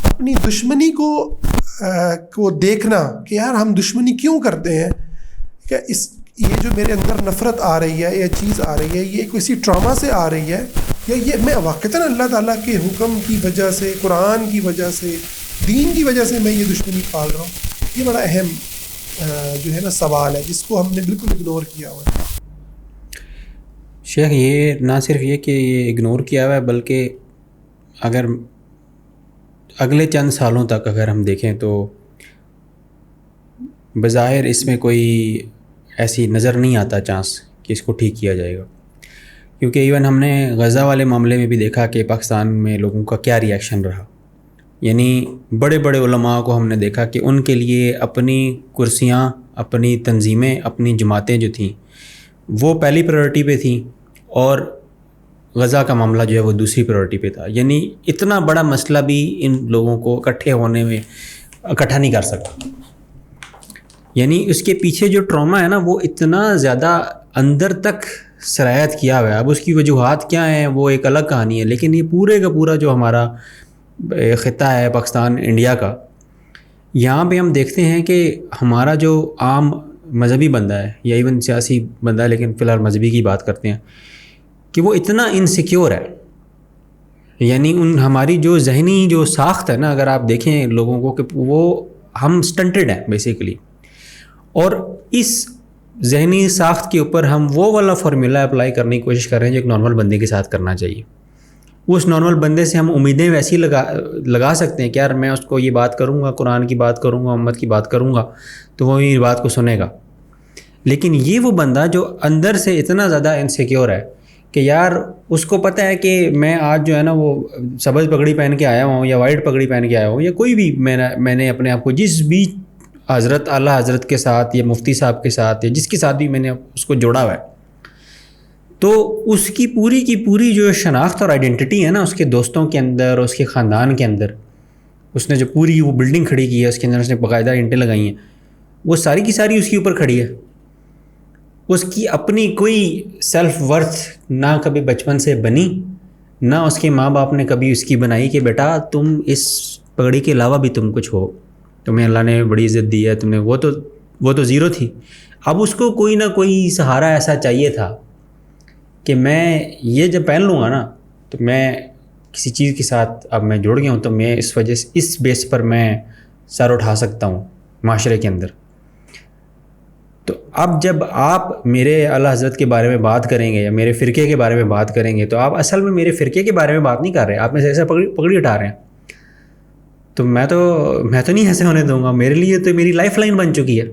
[SPEAKER 1] اپنی دشمنی کو دیکھنا کہ یار ہم دشمنی کیوں کرتے ہیں، کہ یہ جو میرے اندر نفرت آ رہی ہے، یہ چیز آ رہی ہے، یہ کسی ٹراما سے آ رہی ہے، یا یہ میں واقعتاً اللہ تعالیٰ کے حکم کی وجہ سے، قرآن کی وجہ سے، دین کی وجہ سے میں یہ دشمنی پال رہا ہوں۔ یہ بڑا اہم جو ہے نا سوال ہے جس کو ہم نے بالکل اگنور کیا ہوا ہے۔
[SPEAKER 2] شیخ یہ نہ صرف یہ کہ یہ اگنور کیا ہوا ہے، بلکہ اگر اگلے چند سالوں تک اگر ہم دیکھیں تو بظاہر اس میں کوئی ایسی نظر نہیں آتا چانس کہ اس کو ٹھیک کیا جائے گا، کیونکہ ایون ہم نے غزہ والے معاملے میں بھی دیکھا کہ پاکستان میں لوگوں کا کیا ری ایکشن رہا، یعنی بڑے بڑے علماء کو ہم نے دیکھا کہ ان کے لیے اپنی کرسیاں، اپنی تنظیمیں، اپنی جماعتیں جو تھیں وہ پہلی پریورٹی پہ تھیں، اور غزہ کا معاملہ جو ہے وہ دوسری پریورٹی پہ تھا۔ یعنی اتنا بڑا مسئلہ بھی ان لوگوں کو اکٹھے ہونے میں اکٹھا نہیں کر سکتا، یعنی اس کے پیچھے جو ٹراما ہے نا وہ اتنا زیادہ اندر تک سرایت کیا ہوا ہے۔ اب اس کی وجوہات کیا ہیں وہ ایک الگ کہانی ہے، لیکن یہ پورے کا پورا جو ہمارا خطہ ہے پاکستان انڈیا کا، یہاں پہ ہم دیکھتے ہیں کہ ہمارا جو عام مذہبی بندہ ہے یا ایون سیاسی بندہ ہے، لیکن فی الحال مذہبی کی بات کرتے ہیں، کہ وہ اتنا انسیکیور ہے، یعنی ہماری جو ذہنی جو ساخت ہے نا، اگر آپ دیکھیں لوگوں کو کہ وہ ہم سٹنٹڈ ہیں بیسیکلی، اور اس ذہنی ساخت کے اوپر ہم وہ والا فارمولا اپلائی کرنے کی کوشش کر رہے ہیں جو ایک نارمل بندے کے ساتھ کرنا چاہیے۔ اس نارمل بندے سے ہم امیدیں ویسی لگا سکتے ہیں کہ یار میں اس کو یہ بات کروں گا، قرآن کی بات کروں گا، امت کی بات کروں گا تو وہ میری بات کو سنے گا، لیکن یہ وہ بندہ جو اندر سے اتنا زیادہ انسیکیور ہے کہ یار اس کو پتہ ہے کہ میں آج جو ہے نا وہ سبز پگڑی پہن کے آیا ہوں یا وائٹ پگڑی پہن کے آیا ہوں، یا کوئی بھی میں نے اپنے آپ کو جس بھی حضرت اعلیٰ حضرت کے ساتھ یا مفتی صاحب کے ساتھ یا جس کے ساتھ بھی میں نے اس کو جوڑا ہوا ہے، تو اس کی پوری جو شناخت اور آئیڈینٹی ہے نا اس کے دوستوں کے اندر، اس کے خاندان کے اندر، اس نے جو پوری وہ بلڈنگ کھڑی کی ہے اس کے اندر اس نے باقاعدہ اینٹیں لگائی ہیں، وہ ساری کی ساری اس کے اوپر کھڑی ہے. اس کی اپنی کوئی سیلف ورتھ نہ کبھی بچپن سے بنی، نہ اس کے ماں باپ نے کبھی اس کی بنائی کہ بیٹا تم اس پگڑی کے علاوہ بھی تم کچھ ہو، تمہیں اللہ نے بڑی عزت دی ہے، تم نے وہ تو زیرو تھی. اب اس کو کوئی نہ کوئی سہارا ایسا چاہیے تھا کہ میں یہ جب پہن لوں گا نا تو میں کسی چیز کے ساتھ اب میں جڑ گیا ہوں، تو میں اس وجہ سے اس بیس پر میں سر اٹھا سکتا ہوں معاشرے کے اندر. تو اب جب آپ میرے اعلیٰ حضرت کے بارے میں بات کریں گے یا میرے فرقے کے بارے میں بات کریں گے تو آپ اصل میں میرے فرقے کے بارے میں بات نہیں کر رہے، آپ میں سے ایسا پگڑی اٹھا رہے ہیں. تو میں تو نہیں ایسے ہونے دوں گا. میرے لیے تو میری لائف لائن بن چکی ہے.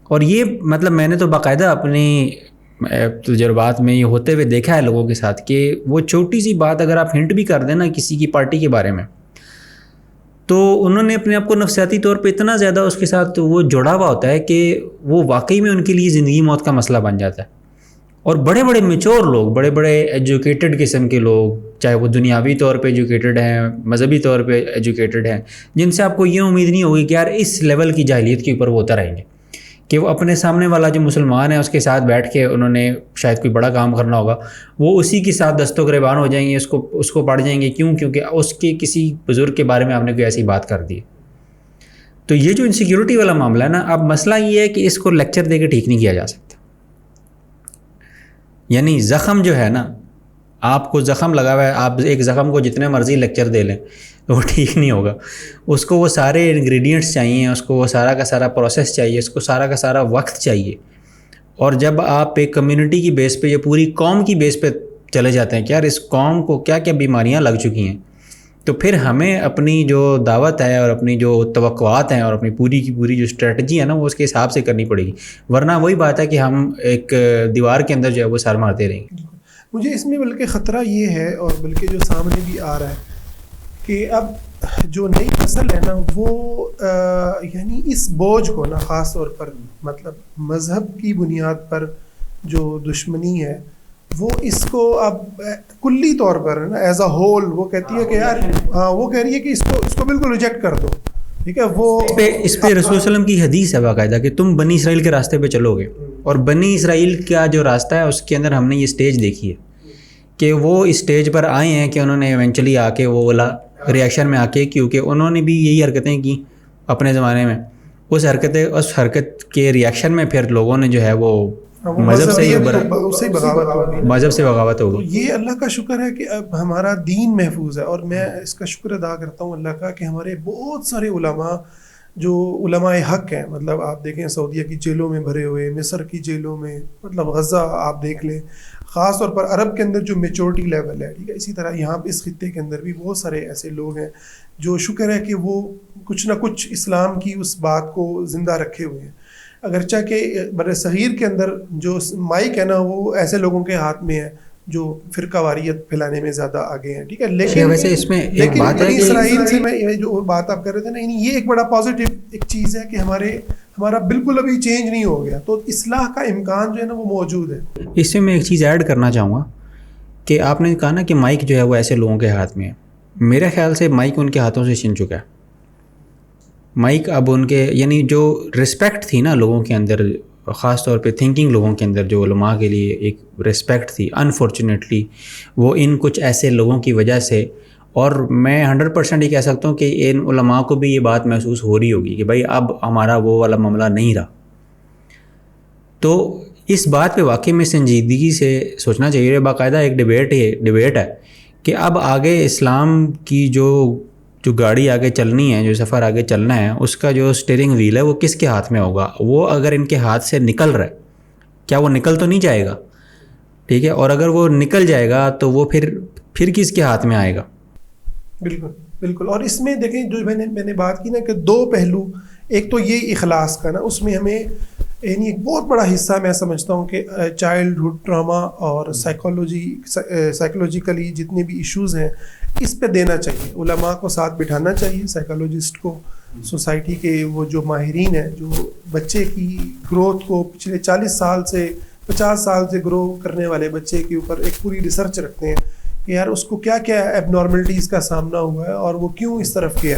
[SPEAKER 2] اور یہ مطلب میں نے تو باقاعدہ اپنی تجربات میں یہ ہوتے ہوئے دیکھا ہے لوگوں کے ساتھ کہ وہ چھوٹی سی بات اگر آپ ہنٹ بھی کر دیں نا کسی کی پارٹی کے بارے میں، تو انہوں نے اپنے آپ کو نفسیاتی طور پہ اتنا زیادہ اس کے ساتھ وہ جڑا ہوا ہوتا ہے کہ وہ واقعی میں ان کے لیے زندگی موت کا مسئلہ بن جاتا ہے. اور بڑے بڑے میچور لوگ، بڑے بڑے ایجوکیٹڈ قسم کے لوگ، چاہے وہ دنیاوی طور پہ ایجوکیٹڈ ہیں، مذہبی طور پہ ایجوکیٹڈ ہیں، جن سے آپ کو یہ امید نہیں ہوگی کہ یار اس لیول کی جاہلیت کے اوپر وہ اتر آئیں گے کہ وہ اپنے سامنے والا جو مسلمان ہے اس کے ساتھ بیٹھ کے انہوں نے شاید کوئی بڑا کام کرنا ہوگا، وہ اسی کے ساتھ دست و گریبان ہو جائیں گے، اس کو پڑھ جائیں گے. کیونکہ اس کے کسی بزرگ کے بارے میں آپ نے کوئی ایسی بات کر دی. تو یہ جو انسیکیورٹی والا معاملہ ہے نا، اب مسئلہ یہ ہے کہ اس کو لیکچر دے کے ٹھیک نہیں کیا جا سکتا. یعنی زخم جو ہے نا، آپ کو زخم لگا ہوا ہے، آپ ایک زخم کو جتنے مرضی لیکچر دے لیں تو وہ ٹھیک نہیں ہوگا. اس کو وہ سارے انگریڈینٹس چاہیے، اس کو وہ سارا کا سارا پروسیس چاہیے، اس کو سارا کا سارا وقت چاہیے. اور جب آپ ایک کمیونٹی کی بیس پہ یا پوری قوم کی بیس پہ چلے جاتے ہیں کہ یار اس قوم کو کیا کیا بیماریاں لگ چکی ہیں، تو پھر ہمیں اپنی جو دعوت ہے اور اپنی جو توقعات ہیں اور اپنی پوری کی پوری جو اسٹریٹجی ہے نا وہ اس کے حساب سے کرنی پڑے گی. ورنہ وہی بات ہے کہ ہم ایک دیوار کے اندر جو ہے وہ سر مارتے رہیں گے.
[SPEAKER 1] مجھے اس میں بلکہ خطرہ یہ ہے، اور بلکہ جو سامنے بھی آ رہا ہے، کہ اب جو نئی نسل ہے نا وہ یعنی اس بوجھ کو نا خاص طور پر مطلب مذہب کی بنیاد پر جو دشمنی ہے وہ اس کو اب کلی طور پر نا ایز اے ہول وہ کہتی ہے کہ یار وہ کہہ رہی ہے کہ اس کو بالکل ریجیکٹ کر دو. ٹھیک ہے، وہ
[SPEAKER 2] اس پہ رسول صلی اللہ علیہ وسلم کی حدیث ہے باقاعدہ کہ تم بنی اسرائیل کے راستے پہ چلو گے. اور بنی اسرائیل کا جو راستہ ہے اس کے اندر ہم نے یہ سٹیج دیکھی ہے کہ وہ اس سٹیج پر آئے ہیں کہ انہوں نے ایونچولی آ کے وہ والا ریاکشن میں آ کے، کیونکہ انہوں نے بھی یہی حرکتیں کی اپنے زمانے میں، اس حرکت کے ریاکشن میں پھر لوگوں نے جو ہے وہ مذہب سے بغاوت ہو گئی.
[SPEAKER 1] یہ اللہ کا شکر ہے کہ اب ہمارا دین محفوظ ہے، اور میں اس کا شکر ادا کرتا ہوں اللہ کا کہ ہمارے بہت سارے علماء جو علماء حق ہیں، مطلب آپ دیکھیں سعودیہ کی جیلوں میں بھرے ہوئے، مصر کی جیلوں میں، مطلب غزہ آپ دیکھ لیں، خاص طور پر عرب کے اندر جو میچورٹی لیول ہے. ٹھیک ہے، اسی طرح یہاں اس خطے کے اندر بھی بہت سارے ایسے لوگ ہیں جو شکر ہے کہ وہ کچھ نہ کچھ اسلام کی اس بات کو زندہ رکھے ہوئے ہیں. اگرچہ کہ بر صغیر کے اندر جو مائک ہے نا وہ ایسے لوگوں کے ہاتھ میں ہے جو فرقہ واریت پھیلانے میں زیادہ آگے ہیں. ٹھیک ہے، لیکن
[SPEAKER 2] ویسے اس میں ایک بات ہے کہ
[SPEAKER 1] اسرائیل سے میں جو بات آپ کر رہے تھے نا، یہ ایک بڑا پازیٹیو ایک چیز ہے کہ ہمارا بالکل ابھی چینج نہیں ہو گیا، تو اصلاح کا امکان جو ہے نا وہ موجود ہے.
[SPEAKER 2] اس میں ایک چیز ایڈ کرنا چاہوں گا کہ آپ نے کہا نا کہ مائک جو ہے وہ ایسے لوگوں کے ہاتھ میں ہے. میرے خیال سے مائک ان کے ہاتھوں سے چھن چکا ہے. مائک اب ان کے یعنی جو رسپیکٹ تھی نا لوگوں کے اندر، خاص طور پہ تھنکنگ لوگوں کے اندر جو علماء کے لیے ایک رسپیکٹ تھی، انفارچونیٹلی وہ ان کچھ ایسے لوگوں کی وجہ سے، اور میں 100% یہ کہہ سکتا ہوں کہ ان علماء کو بھی یہ بات محسوس ہو رہی ہوگی کہ بھائی اب ہمارا وہ والا معاملہ نہیں رہا. تو اس بات پہ واقعی میں سنجیدگی سے سوچنا چاہیے. باقاعدہ ایک ڈبیٹ ہے کہ اب آگے اسلام کی جو گاڑی آگے چلنی ہے، جو سفر آگے چلنا ہے، اس کا جو اسٹیئرنگ وہیل ہے وہ کس کے ہاتھ میں ہوگا. وہ اگر ان کے ہاتھ سے نکل رہا ہے، کیا وہ نکل تو نہیں جائے گا؟ ٹھیک ہے، اور اگر وہ نکل جائے گا تو وہ پھر کس کے ہاتھ میں آئے گا؟
[SPEAKER 1] بالکل. اور اس میں دیکھیں جو میں نے بات کی نا کہ دو پہلو، ایک تو یہ اخلاص کا نا، اس میں ہمیں یعنی ایک بہت بڑا حصہ میں سمجھتا ہوں کہ چائلڈہڈ ٹراما اور سائیکولوجیکلی جتنے بھی ایشوز ہیں اس پہ دینا چاہیے. علماء کو ساتھ بٹھانا چاہیے، سائیکالوجسٹ کو سوسائٹی کے وہ جو ماہرین ہیں جو بچے کی گروتھ کو پچھلے 40 سال سے 50 سال سے گرو کرنے والے بچے کے اوپر ایک پوری ریسرچ رکھتے ہیں کہ یار اس کو کیا کیا ایب نارملٹیز کا سامنا ہوا ہے اور وہ کیوں اس طرف گیا،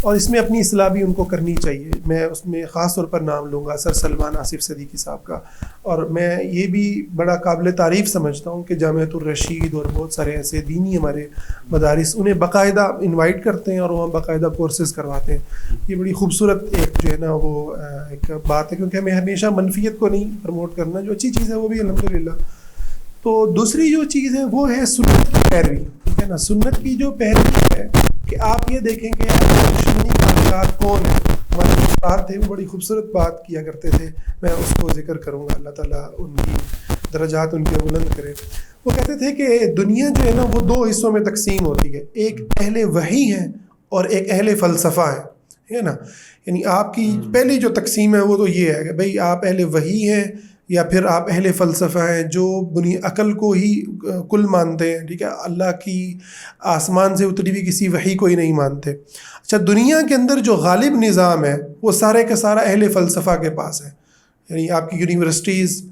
[SPEAKER 1] اور اس میں اپنی اصلاح بھی ان کو کرنی چاہیے. میں اس میں خاص طور پر نام لوں گا سر سلمان آصف صدیقی صاحب کا، اور میں یہ بھی بڑا قابل تعریف سمجھتا ہوں کہ جامعۃ الرشید اور بہت سارے ایسے دینی ہمارے مدارس انہیں باقاعدہ انوائٹ کرتے ہیں اور وہاں باقاعدہ کورسز کرواتے ہیں. یہ بڑی خوبصورت ایک جو ہے نا وہ ایک بات ہے، کیونکہ ہمیں ہمیشہ منفیت کو نہیں پروموٹ کرنا، جو اچھی چیز ہے وہ بھی الحمدللہ. تو دوسری جو چیز ہے وہ ہے سنت کی پیروی، ٹھیک ہے نا. سنت کی جو پیروی ہے کہ آپ یہ دیکھیں کہ دشمنی کا ہتھیار کون ہے. ہمارے استاد تھے، وہ بڑی خوبصورت بات کیا کرتے تھے، میں اس کو ذکر کروں گا، اللہ تعالیٰ ان کی درجات ان کے بلند کرے. وہ کہتے تھے کہ دنیا جو ہے نا وہ 2 حصوں میں تقسیم ہوتی ہے، ایک اہل وحی ہے اور ایک اہل فلسفہ ہے، ٹھیک ہے نا. یعنی آپ کی پہلی جو تقسیم ہے وہ تو یہ ہے کہ بھئی آپ اہل وحی ہیں یا پھر آپ اہل فلسفہ ہیں جو عقل کو ہی کل مانتے ہیں، ٹھیک ہے، اللہ کی آسمان سے اتری ہوئی کسی وحی کو ہی نہیں مانتے. اچھا، دنیا کے اندر جو غالب نظام ہے وہ سارے کا سارا اہل فلسفہ کے پاس ہے. یعنی آپ کی یونیورسٹیز،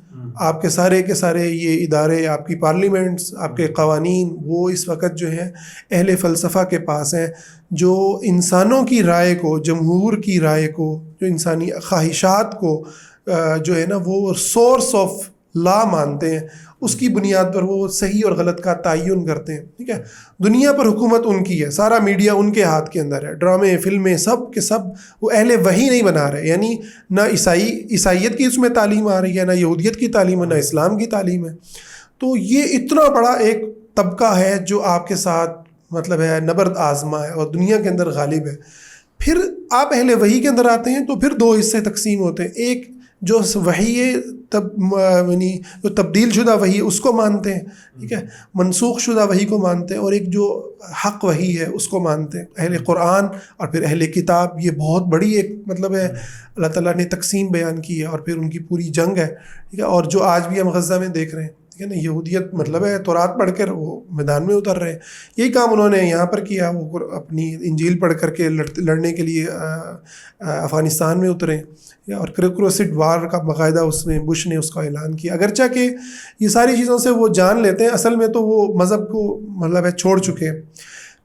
[SPEAKER 1] آپ کے سارے یہ ادارے، آپ کی پارلیمنٹس، آپ کے قوانین، وہ اس وقت جو ہیں اہل فلسفہ کے پاس ہیں، جو انسانوں کی رائے کو، جمہور کی رائے کو، جو انسانی خواہشات کو جو ہے نا وہ سورس آف لا مانتے ہیں، اس کی بنیاد پر وہ صحیح اور غلط کا تعین کرتے ہیں. ٹھیک ہے، دنیا پر حکومت ان کی ہے، سارا میڈیا ان کے ہاتھ کے اندر ہے، ڈرامے، فلمیں، سب کے سب وہ اہل وحی نہیں بنا رہے. یعنی نہ عیسائیت کی اس میں تعلیم آ رہی ہے، نہ یہودیت کی تعلیم ہے، نہ اسلام کی تعلیم ہے. تو یہ اتنا بڑا ایک طبقہ ہے جو آپ کے ساتھ مطلب ہے نبرد آزما ہے اور دنیا کے اندر غالب ہے. پھر آپ اہل وحی کے اندر آتے ہیں تو پھر 2 حصے تقسیم ہوتے ہیں. ایک جو وحی یعنی جو تبدیل شدہ وحی اس کو مانتے ہیں، ٹھیک ہے، منسوخ شدہ وحی کو مانتے ہیں، اور ایک جو حق وحی ہے اس کو مانتے ہیں، اہل قرآن اور پھر اہل کتاب. یہ بہت بڑی ایک مطلب ہے اللہ تعالیٰ نے تقسیم بیان کی ہے، اور پھر ان کی پوری جنگ ہے، ٹھیک ہے. اور جو آج بھی ہم غزہ میں دیکھ رہے ہیں، ٹھیک ہے نا، یہودیت مطلب ہے تورات پڑھ کر وہ میدان میں اتر رہے ہیں. یہی کام انہوں نے یہاں پر کیا، وہ اپنی انجیل پڑھ کر کے لڑنے کے لیے افغانستان میں اترے، اور کروسڈ وار کا باقاعدہ اس نے بش نے اس کا اعلان کیا. اگرچہ کہ یہ ساری چیزوں سے وہ جان لیتے ہیں، اصل میں تو وہ مذہب کو مطلب ہے چھوڑ چکے.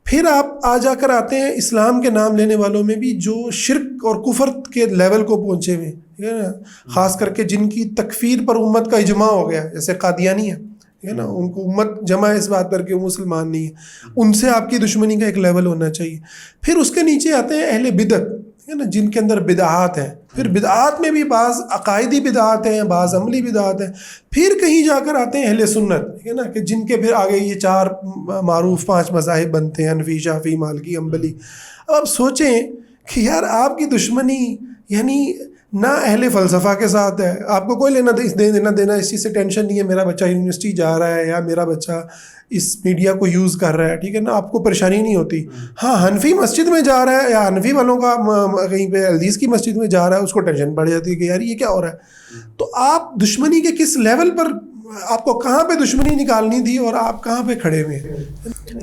[SPEAKER 1] پھر آپ جا کر آتے ہیں اسلام کے نام لینے والوں میں بھی جو شرک اور کفر کے لیول کو پہنچے ہوئے، ٹھیک ہے نا، خاص کر کے جن کی تکفیر پر امت کا اجماع ہو گیا، جیسے قادیانی ہے، ٹھیک ہے نا، ان کو امت جمع ہے اس بات پر کہ وہ مسلمان نہیں ہے. ان سے آپ کی دشمنی کا ایک لیول ہونا چاہیے. پھر اس کے نیچے آتے ہیں اہل بدعت، ٹھیک ہے نا، جن کے اندر بدعات ہیں. پھر بدعات میں بھی بعض عقائدی بدعات ہیں، بعض عملی بدعات ہیں. پھر کہیں جا کر آتے ہیں اہل سنت، ٹھیک ہے نا، کہ جن کے پھر آگے یہ 4 معروف 5 مذاہب بنتے ہیں، حنفی، شافعی، مالکی، حنبلی. اب آپ سوچیں کہ یار آپ کی دشمنی یعنی نہ اہل فلسفہ کے ساتھ ہے، آپ کو کوئی لینا دینا اس چیز سے ٹینشن نہیں ہے، میرا بچہ یونیورسٹی جا رہا ہے یا میرا بچہ اس میڈیا کو یوز کر رہا ہے، ٹھیک ہے نا، آپ کو پریشانی نہیں ہوتی. ہاں، حنفی مسجد میں جا رہا ہے یا حنفی والوں کا کہیں پہ حدیث کی مسجد میں جا رہا ہے، اس کو ٹینشن بڑھ جاتی ہے کہ یار یہ کیا ہو رہا ہے. تو آپ دشمنی کے کس لیول پر، آپ کو کہاں پہ دشمنی نکالنی تھی اور آپ کہاں پہ کھڑے ہوئے ہیں.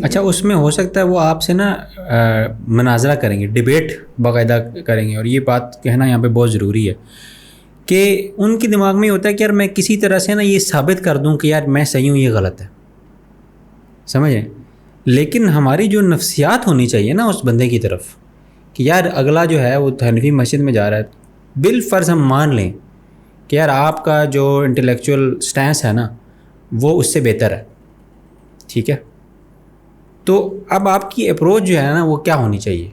[SPEAKER 2] اچھا، اس میں ہو سکتا ہے وہ آپ سے نا مناظرہ کریں گے، ڈبیٹ باقاعدہ کریں گے، اور یہ بات کہنا یہاں پہ بہت ضروری ہے کہ ان کے دماغ میں ہوتا ہے کہ یار میں کسی طرح سے نا یہ ثابت کر دوں کہ یار میں صحیح ہوں، یہ غلط ہے، سمجھیں. لیکن ہماری جو نفسیات ہونی چاہیے نا اس بندے کی طرف کہ یار اگلا جو ہے وہ حنفی مسجد میں جا رہا ہے، بالفرض ہم مان لیں کہ یار آپ کا جو انٹلیکچوئل سٹینس ہے نا وہ اس سے بہتر ہے، ٹھیک ہے. تو اب آپ کی اپروچ جو ہے نا وہ کیا ہونی چاہیے،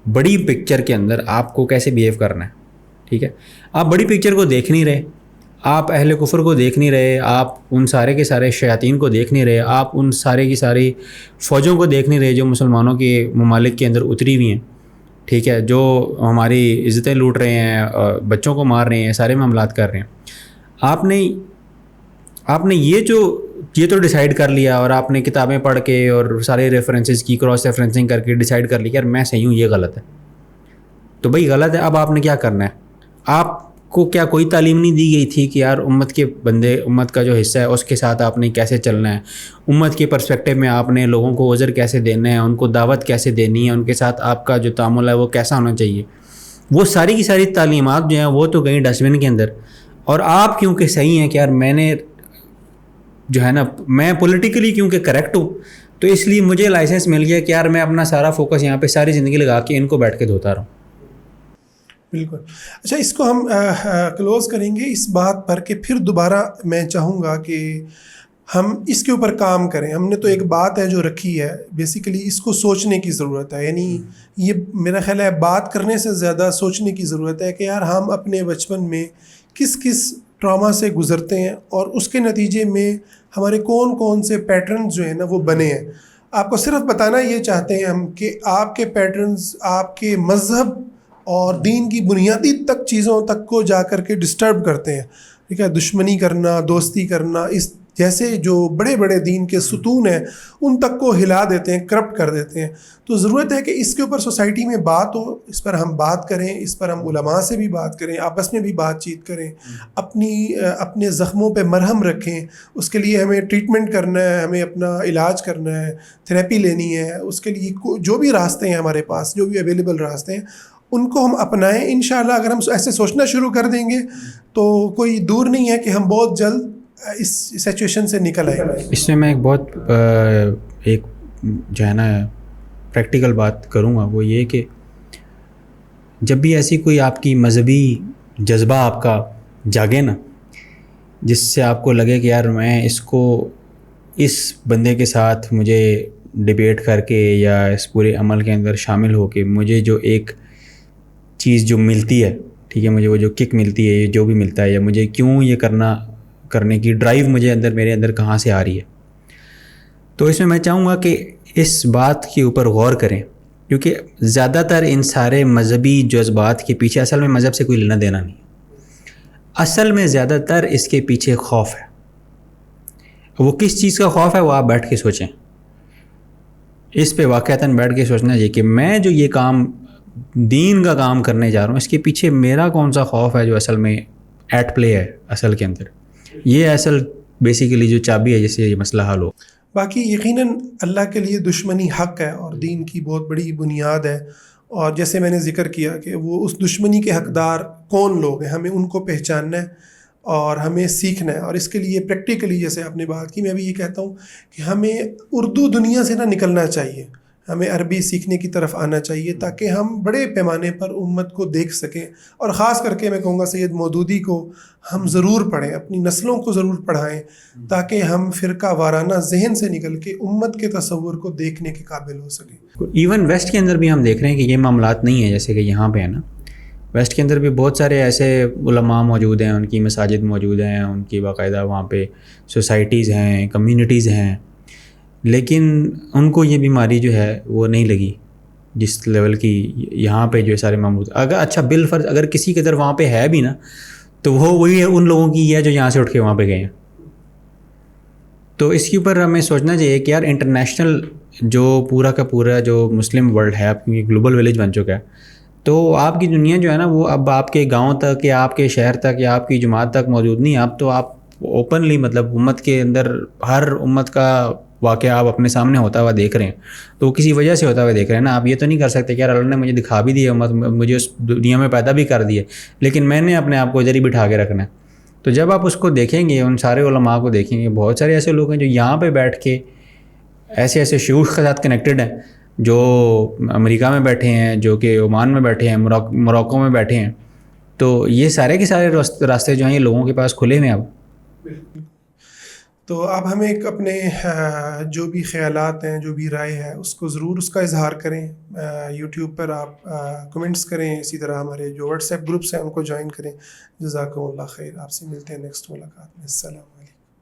[SPEAKER 2] بڑی پکچر کے اندر آپ کو کیسے بیہیو کرنا ہے، ٹھیک ہے. آپ بڑی پکچر کو دیکھ نہیں رہے، آپ اہل کفر کو دیکھ نہیں رہے، آپ ان سارے کے سارے شیاطین کو دیکھ نہیں رہے، آپ ان سارے کی ساری فوجوں کو دیکھ نہیں رہے جو مسلمانوں کے ممالک کے اندر اتری ہوئی ہیں، ٹھیک ہے، جو ہماری عزتیں لوٹ رہے ہیں، بچوں کو مار رہے ہیں، سارے معاملات کر رہے ہیں. آپ نے یہ تو ڈیسائیڈ کر لیا، اور آپ نے کتابیں پڑھ کے اور سارے ریفرنسز کی کراس ریفرنسنگ کر کے ڈیسائیڈ کر لیا کہ یار میں صحیح ہوں، یہ غلط ہے. تو بھائی غلط ہے، اب آپ نے کیا کرنا ہے، آپ کو کیا کوئی تعلیم نہیں دی گئی تھی کہ یار امت کے بندے، امت کا جو حصہ ہے اس کے ساتھ آپ نے کیسے چلنا ہے، امت کے پرسپیکٹیو میں آپ نے لوگوں کو عذر کیسے دینا ہے، ان کو دعوت کیسے دینی ہے، ان کے ساتھ آپ کا جو تعامل ہے وہ کیسا ہونا چاہیے، وہ ساری کی ساری تعلیمات جو ہیں وہ تو گئیں ڈسٹ بن کے اندر. اور آپ کیونکہ صحیح ہیں کہ یار میں نے جو ہے نا، میں پولیٹیکلی کیونکہ کریکٹ ہوں، تو اس لیے مجھے لائسنس مل گیا کہ یار میں اپنا سارا فوکس یہاں پہ ساری زندگی لگا کے ان کو بیٹھ کے دھوتا رہوں.
[SPEAKER 1] بالکل. اچھا، اس کو ہم کلوز کریں گے اس بات پر کہ پھر دوبارہ میں چاہوں گا کہ ہم اس کے اوپر کام کریں. ہم نے تو ایک بات ہے جو رکھی ہے، بیسیکلی اس کو سوچنے کی ضرورت ہے. یعنی یہ میرا خیال ہے بات کرنے سے زیادہ سوچنے کی ضرورت ہے کہ یار ہم اپنے بچپن میں کس کس ٹراما سے گزرتے ہیں اور اس کے نتیجے میں ہمارے کون کون سے پیٹرنز جو ہیں نا وہ بنے ہیں. آپ کو صرف بتانا یہ چاہتے ہیں ہم کہ آپ کے پیٹرنز آپ کے مذہب اور دین کی بنیادی تک چیزوں تک کو جا کر کے ڈسٹرب کرتے ہیں. ٹھیک ہے، دشمنی کرنا، دوستی کرنا، اس جیسے جو بڑے بڑے دین کے ستون ہیں ان تک کو ہلا دیتے ہیں، کرپٹ کر دیتے ہیں. تو ضرورت ہے کہ اس کے اوپر سوسائٹی میں بات ہو، اس پر ہم بات کریں، اس پر ہم علماء سے بھی بات کریں، آپس میں بھی بات چیت کریں، اپنے زخموں پہ مرہم رکھیں. اس کے لیے ہمیں ٹریٹمنٹ کرنا ہے، ہمیں اپنا علاج کرنا ہے، تھراپی لینی ہے. اس کے لیے جو بھی راستے ہیں ہمارے پاس، جو بھی اویلیبل راستے ہیں، ان کو ہم اپنائیں. انشاءاللہ اگر ہم ایسے سوچنا شروع کر دیں گے تو کوئی دور نہیں ہے کہ ہم بہت جلد اس سچویشن سے نکل آئیں گے.
[SPEAKER 2] اس میں ایک بہت ایک جو ہے نا پریکٹیکل بات کروں گا، وہ یہ کہ جب بھی ایسی کوئی آپ کی مذہبی جذبہ آپ کا جاگے نا، جس سے آپ کو لگے کہ یار میں اس بندے کے ساتھ مجھے ڈیبیٹ کر کے یا اس پورے عمل کے اندر شامل ہو کے مجھے جو ایک چیز جو ملتی ہے، ٹھیک ہے، مجھے وہ جو کک ملتی ہے، یہ جو بھی ملتا ہے، یا مجھے کیوں یہ کرنے کی ڈرائیو میرے اندر کہاں سے آ رہی ہے. تو اس میں چاہوں گا کہ اس بات کے اوپر غور کریں، کیونکہ زیادہ تر ان سارے مذہبی جذبات کے پیچھے اصل میں مذہب سے کوئی لینا دینا نہیں. اصل میں زیادہ تر اس کے پیچھے خوف ہے. وہ کس چیز کا خوف ہے وہ آپ بیٹھ کے سوچیں. اس پہ واقعتاً بیٹھ کے سوچنا چاہیے کہ میں جو یہ کام دین کا کام کرنے جا رہا ہوں، اس کے پیچھے میرا کون سا خوف ہے جو اصل میں ایٹ پلے ہے اصل کے اندر. یہ اصل بیسیکلی جو چابی ہے جس سے یہ مسئلہ حل ہو.
[SPEAKER 1] باقی یقیناً اللہ کے لیے دشمنی حق ہے اور دین کی بہت بڑی بنیاد ہے. اور جیسے میں نے ذکر کیا کہ وہ اس دشمنی کے حقدار کون لوگ ہیں، ہمیں ان کو پہچاننا ہے اور ہمیں سیکھنا ہے. اور اس کے لیے پریکٹیکلی جیسے آپ نے بات کی، میں بھی یہ کہتا ہوں کہ ہمیں اردو دنیا سے نہ نکلنا چاہیے، ہمیں عربی سیکھنے کی طرف آنا چاہیے تاکہ ہم بڑے پیمانے پر امت کو دیکھ سکیں. اور خاص کر کے میں کہوں گا سید مودودی کو ہم ضرور پڑھیں، اپنی نسلوں کو ضرور پڑھائیں تاکہ ہم فرقہ وارانہ ذہن سے نکل کے امت کے تصور کو دیکھنے کے قابل ہو سکیں.
[SPEAKER 2] ایون ویسٹ کے اندر بھی ہم دیکھ رہے ہیں کہ یہ معاملات نہیں ہیں جیسے کہ یہاں پہ ہے نا. ویسٹ کے اندر بھی بہت سارے ایسے علماء موجود ہیں، ان کی مساجد موجود ہیں، ان کی باقاعدہ وہاں پہ سوسائٹیز ہیں، کمیونٹیز ہیں، لیکن ان کو یہ بیماری جو ہے وہ نہیں لگی جس لیول کی یہاں پہ جو سارے معمول. اگر اچھا بالفرض اگر کسی کے در وہاں پہ ہے بھی نا، تو وہ وہی ہے ان لوگوں کی ہے جو یہاں سے اٹھ کے وہاں پہ گئے ہیں. تو اس کے اوپر ہمیں سوچنا چاہیے کہ یار انٹرنیشنل جو پورا کا پورا جو مسلم ورلڈ ہے، آپ کی گلوبل ولیج بن چکا ہے، تو آپ کی دنیا جو ہے نا وہ اب آپ کے گاؤں تک یا آپ کے شہر تک یا آپ کی جماعت تک موجود نہیں. اب تو آپ اوپنلی مطلب امت کے اندر ہر امت کا واقعہ آپ اپنے سامنے ہوتا ہوا دیکھ رہے ہیں. تو وہ کسی وجہ سے ہوتا ہوا دیکھ رہے ہیں نا. آپ یہ تو نہیں کر سکتے کہ یار اللہ نے مجھے دکھا بھی دیا، مجھے اس دنیا میں پیدا بھی کر دیا، لیکن میں نے اپنے آپ کو ادھر ہی بٹھا کے رکھنا ہے. تو جب آپ اس کو دیکھیں گے، ان سارے علماء کو دیکھیں گے، بہت سارے ایسے لوگ ہیں جو یہاں پہ بیٹھ کے ایسے شیوخ کے ساتھ کنیکٹڈ ہیں، جو امریکہ میں بیٹھے ہیں، جو کہ عمان میں بیٹھے ہیں، موراکو میں بیٹھے ہیں. تو یہ سارے کے سارے راستے جو ہیں یہ لوگوں کے پاس کھلے ہوئے ہیں اب.
[SPEAKER 1] تو آپ ہمیں اپنے جو بھی خیالات ہیں، جو بھی رائے ہے، اس کو ضرور اس کا اظہار کریں. یوٹیوب پر آپ کمنٹس کریں، اسی طرح ہمارے جو واٹس ایپ گروپس ہیں ان کو جوائن کریں. جزاکم اللہ خیر. آپ سے ملتے ہیں نیکسٹ ملاقات میں. السلام علیکم.